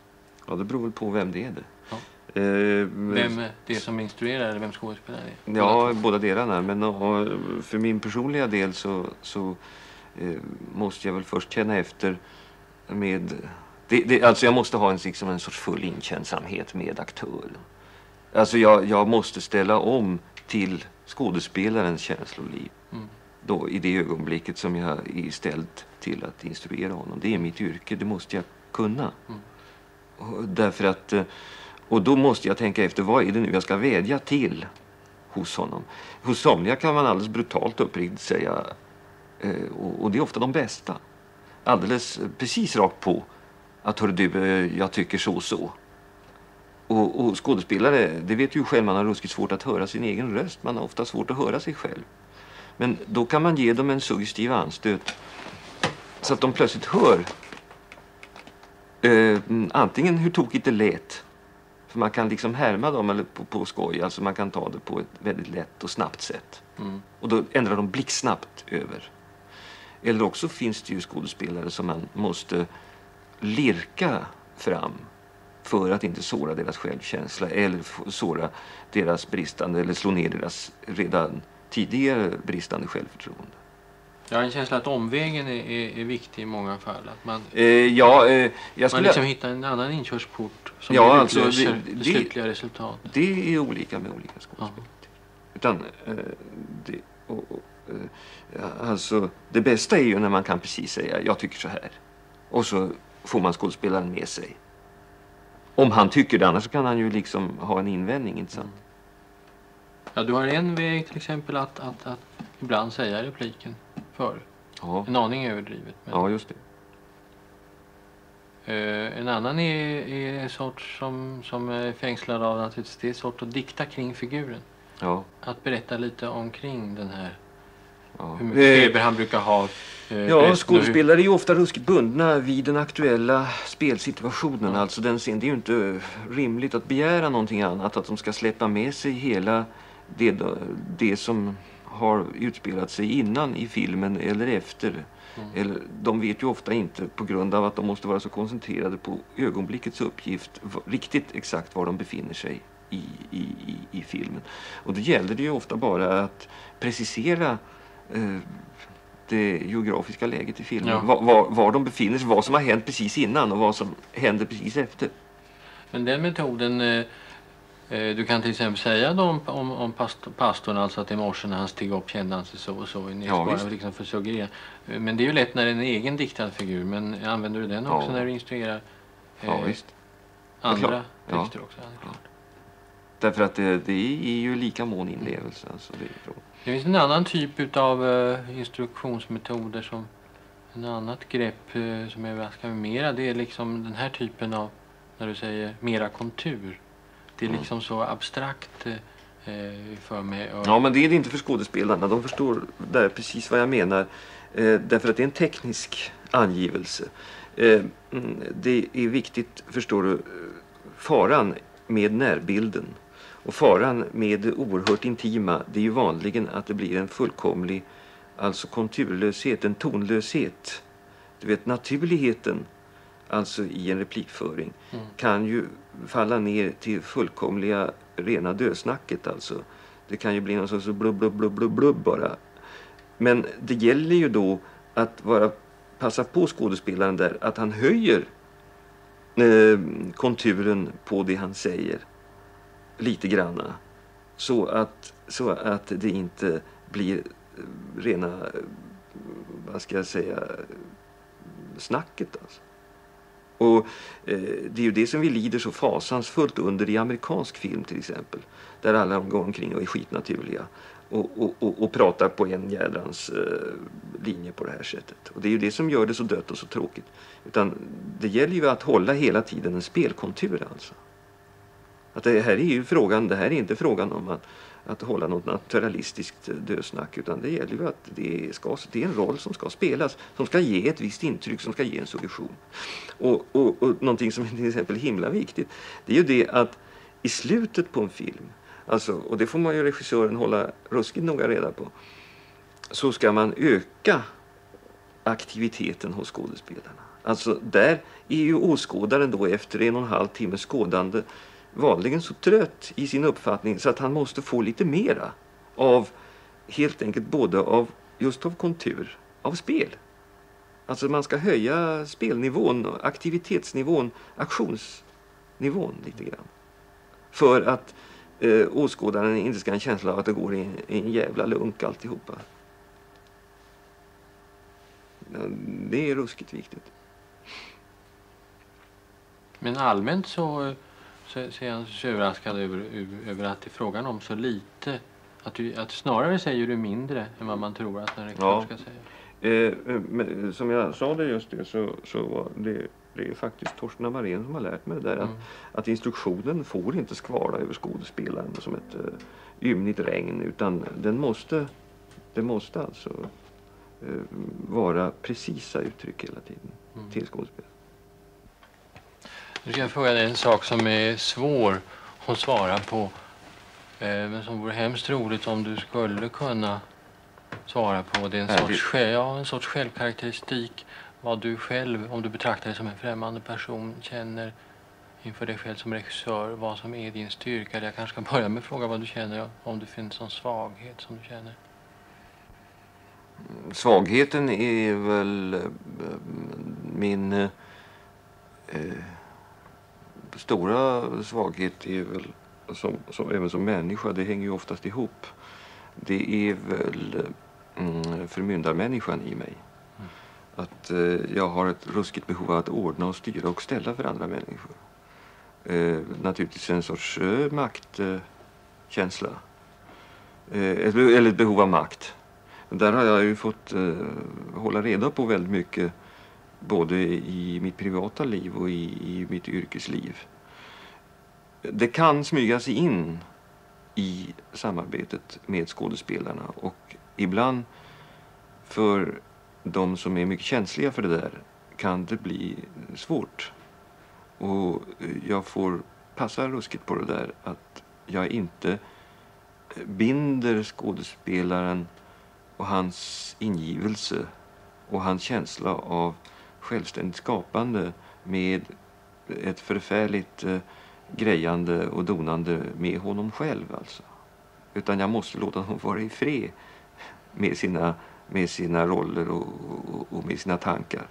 Ja, det beror väl på vem det är det. Ja. Vem det är som instruerar eller vem skådespelaren är? Ja, båda delarna. Men för min personliga del så måste jag väl först känna efter med... alltså jag måste ha en sorts full inkännsamhet med aktören. Alltså jag måste ställa om till skådespelarens känsloliv. Då, i det ögonblicket som jag är ställd till att instruera honom. Det är mitt yrke, det måste jag kunna. Därför att... Och då måste jag tänka efter, vad är det nu jag ska vädja till hos honom? Hos somliga kan man alldeles brutalt uppriktigt säga, och det är ofta de bästa. Alldeles precis rakt på att hör du, jag tycker så. Och skådespelare, det vet ju själv, man har ruskigt svårt att höra sin egen röst. Man har ofta svårt att höra sig själv. Men då kan man ge dem en suggestiv anstöt så att de plötsligt hör antingen hur tokigt det lät. För man kan liksom härma dem eller på skoj. Alltså man kan ta det på ett väldigt lätt och snabbt sätt. Och då ändrar de blixtsnabbt över. Eller också finns det ju skådespelare som man måste lirka fram för att inte såra deras självkänsla eller såra deras bristande eller slå ner deras redan tidigare bristande självförtroende. Jag har en känsla att omvägen är viktig i många fall. Att man, jag skulle... man liksom hittar en annan inkörsport som utlöser det slutliga resultatet. Det är olika med olika skådespelare. Utan alltså det bästa är ju när man kan precis säga jag tycker så här. Och så får man skådespelaren med sig. Om han tycker det, annars kan han ju liksom ha en invändning, inte sant? Ja, du har en väg till exempel att ibland säga repliken för. Ja. En aning överdrivet. Men... Ja, just det. En annan är en sort som är fängslad av naturligtvis, det är sort att dikta kring figuren. Ja. Att berätta lite omkring den här. Ja. Hur mycket feber han brukar ha. Ja, skådespelare är ju ofta ruskigt bundna vid den aktuella spelsituationen. Alltså den scenen, det är ju inte rimligt att begära någonting annat. Att de ska släppa med sig hela det som har utspelat sig innan i filmen eller efter. Eller, de vet ju ofta inte på grund av att de måste vara så koncentrerade på ögonblickets uppgift riktigt exakt var de befinner sig i filmen. Och då gäller det ju ofta bara att precisera det geografiska läget i filmen. Ja. Var de befinner sig, vad som har hänt precis innan och vad som händer precis efter. Men den metoden, du kan till exempel säga då om pastorn, alltså att i morse när han steg upp kände han sig så och så. Ja, liksom för suggerera. Men det är ju lätt när det är en egen diktad figur. Men använder du den också när du instruerar andra texter också? Ja, klart. Därför att det är ju lika mån inlevelse. Alltså det finns en annan typ av instruktionsmetoder som en annat grepp som är ganska mera. Det är liksom den här typen av, när du säger mera kontur. Det är liksom så abstrakt för mig. Ja, men det är det inte för skådespelarna. De förstår där precis vad jag menar. Därför att det är en teknisk angivelse. Det är viktigt, förstår du, faran med närbilden. Och faran med det oerhört intima, det är ju vanligen att det blir en fullkomlig, alltså konturlöshet, en tonlöshet. Du vet, naturligheten, alltså i en replikföring, kan ju falla ner till fullkomliga rena dödsnacket alltså. Det kan ju bli någon sorts blubb, blubb, blubb, blubb, blubb bara. Men det gäller ju då att passa på skådespelaren där, att han höjer konturen på det han säger lite granna. Så att det inte blir rena, vad ska jag säga, snacket alltså. Och det är ju det som vi lider så fasansfullt under i amerikansk film till exempel. Där alla går omkring och är skitnaturliga. Och pratar på en jädrans linje på det här sättet. Och det är ju det som gör det så dött och så tråkigt. Utan det gäller ju att hålla hela tiden en spelkontur alltså. Att det här är ju frågan, det här är inte frågan om att hålla något naturalistiskt dödsnack, utan det gäller ju att det är en roll som ska spelas, som ska ge ett visst intryck, som ska ge en suggestion. Och någonting som är till exempel himla viktigt, det är ju det att i slutet på en film, alltså, och det får man ju regissören hålla ruskigt noga reda på, så ska man öka aktiviteten hos skådespelarna. Alltså där är ju åskådaren då efter 1,5 timmes skådande vanligen så trött i sin uppfattning så att han måste få lite mera av, helt enkelt både av kontur, av spel. Alltså man ska höja spelnivån, aktivitetsnivån, aktionsnivån lite grann. För att åskådaren inte ska ha en känsla av att det går i en jävla lunk alltihopa. Ja, det är ruskigt viktigt. Men allmänt så är jag så överraskad över att det är frågan om så lite. Att snarare säger du mindre än vad man tror att en reklam ska säga. Men, som jag sa det just det, så var det är faktiskt Torsten Amarén som har lärt mig det där. Att instruktionen får inte skvala över skådespelaren som ett ymnigt regn. Utan det måste alltså vara precisa uttryck hela tiden till skådespelaren. Nu ska jag fråga dig en sak som är svår att svara på. Men som vore hemskt roligt om du skulle kunna svara på. Det är en sorts självkaraktäristik. Vad du själv, om du betraktar dig som en främmande person, känner inför dig själv som regissör. Vad som är din styrka. Jag kanske ska börja med att fråga vad du känner. Om det finns någon svaghet som du känner. Svagheten är väl min stora svaghet är väl även som människa, det hänger ju oftast ihop. Det är väl förmyndarmänniskan i mig. Att jag har ett ruskigt behov av att ordna och styra och ställa för andra människor. Naturligtvis en sorts maktkänsla. eller ett behov av makt. Där har jag ju fått hålla reda på väldigt mycket, både i mitt privata liv och i mitt yrkesliv. Det kan smyga sig in i samarbetet med skådespelarna, och ibland för de som är mycket känsliga för det där kan det bli svårt. Och jag får passa ruskigt på det där, att jag inte binder skådespelaren och hans ingivelse och hans känsla av självständigt skapande med ett förfärligt grejande och donande med honom själv alltså. Utan jag måste låta honom vara i fred med sina roller och med sina tankar.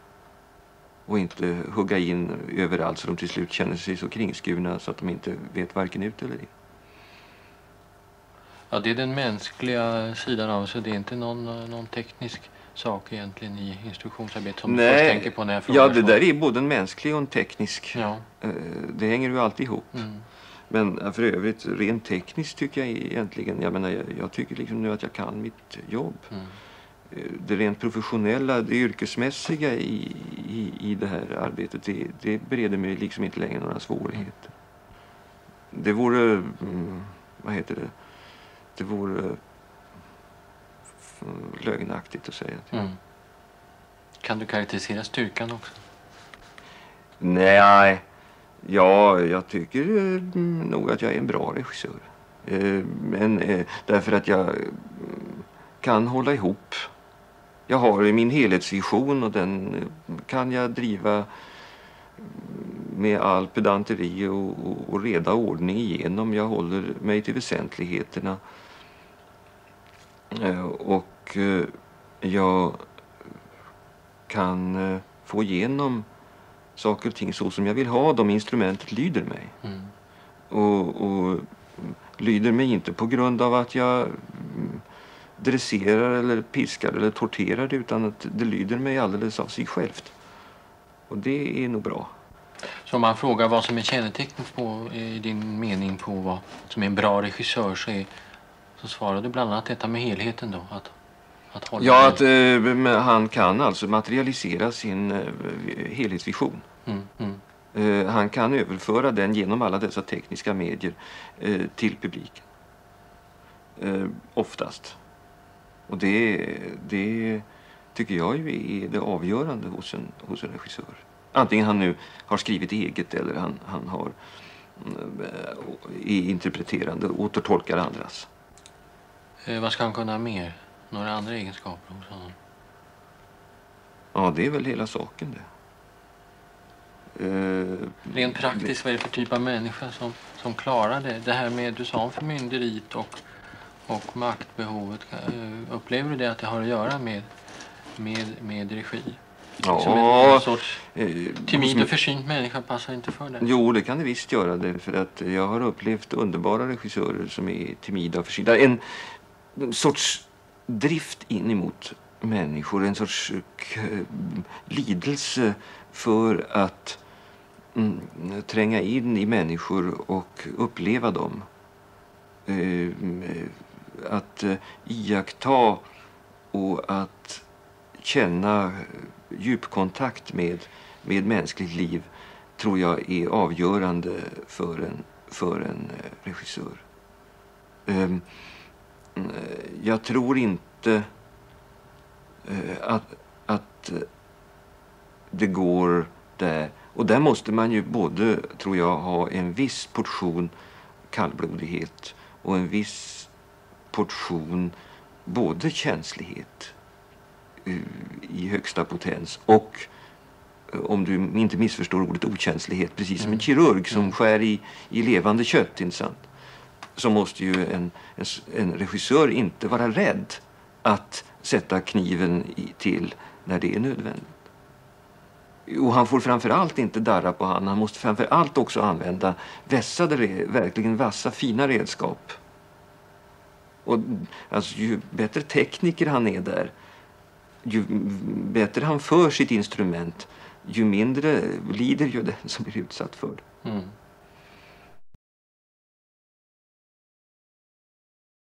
Och inte hugga in överallt så de till slut känner sig så kringskurna så att de inte vet varken ut eller in. Ja, det är den mänskliga sidan av, så det är inte någon teknisk sak egentligen i instruktionsarbetet som du först tänker på när jag frågar. Ja, det där är både en mänsklig och en teknisk. Ja. Det hänger ju alltid ihop. Men för övrigt, rent tekniskt tycker jag egentligen, jag tycker liksom nu att jag kan mitt jobb. Det rent professionella, det yrkesmässiga i det här arbetet, det bereder mig liksom inte längre några svårigheter. Det vore, det vore lögnaktigt att säga. Kan du karaktärisera styrkan också? Nej, jag tycker nog att jag är en bra regissör. Men därför att jag kan hålla ihop. Jag har min helhetsvision och den kan jag driva med all pedanteri och reda ordning igenom. Jag håller mig till väsentligheterna. Och jag kan få igenom saker och ting så som jag vill ha dem. Instrumentet lyder mig. Och lyder mig inte på grund av att jag dresserar eller piskar eller torterar, utan att det lyder mig alldeles av sig självt. Och det är nog bra. Så om man frågar vad som är kännetecknet på, i din mening, på vad som är en bra regissör, så svarar du bland annat detta med helheten då? Att hålla att han kan alltså materialisera sin helhetsvision. Han kan överföra den genom alla dessa tekniska medier till publiken. Oftast. Och det tycker jag ju är det avgörande hos en regissör. Antingen han nu har skrivit eget eller han har är interpreterande och återtolkar andras. Vad ska han kunna mer? Några andra egenskaper hos honom? Ja, det är väl hela saken det. Rent praktiskt, vad är det för typ av människa som klarar det? Det här med, du sa om förmynderiet och maktbehovet. Upplever du det att det har att göra med regi? Ja, som en sorts timid och försynt människa passar inte för det. Jo, det kan det visst göra det, för att jag har upplevt underbara regissörer som är timida och försynta. En sorts drift in emot människor, en sorts lidelse för att tränga in i människor och uppleva dem. Att iaktta och att känna djupkontakt med mänskligt liv tror jag är avgörande för en regissör. Jag tror inte att det går där. Och där måste man ju både, tror jag, ha en viss portion kallblodighet och en viss portion både känslighet i högsta potens och, om du inte missförstår ordet, okänslighet, precis som en kirurg som skär i levande kött, inte sant? Så måste ju en regissör inte vara rädd att sätta kniven till när det är nödvändigt. Och han får framförallt inte darra på han måste framförallt också använda verkligen vassa, fina redskap. Och alltså, ju bättre tekniker han är där, ju bättre han för sitt instrument, ju mindre lider ju den som blir utsatt för det.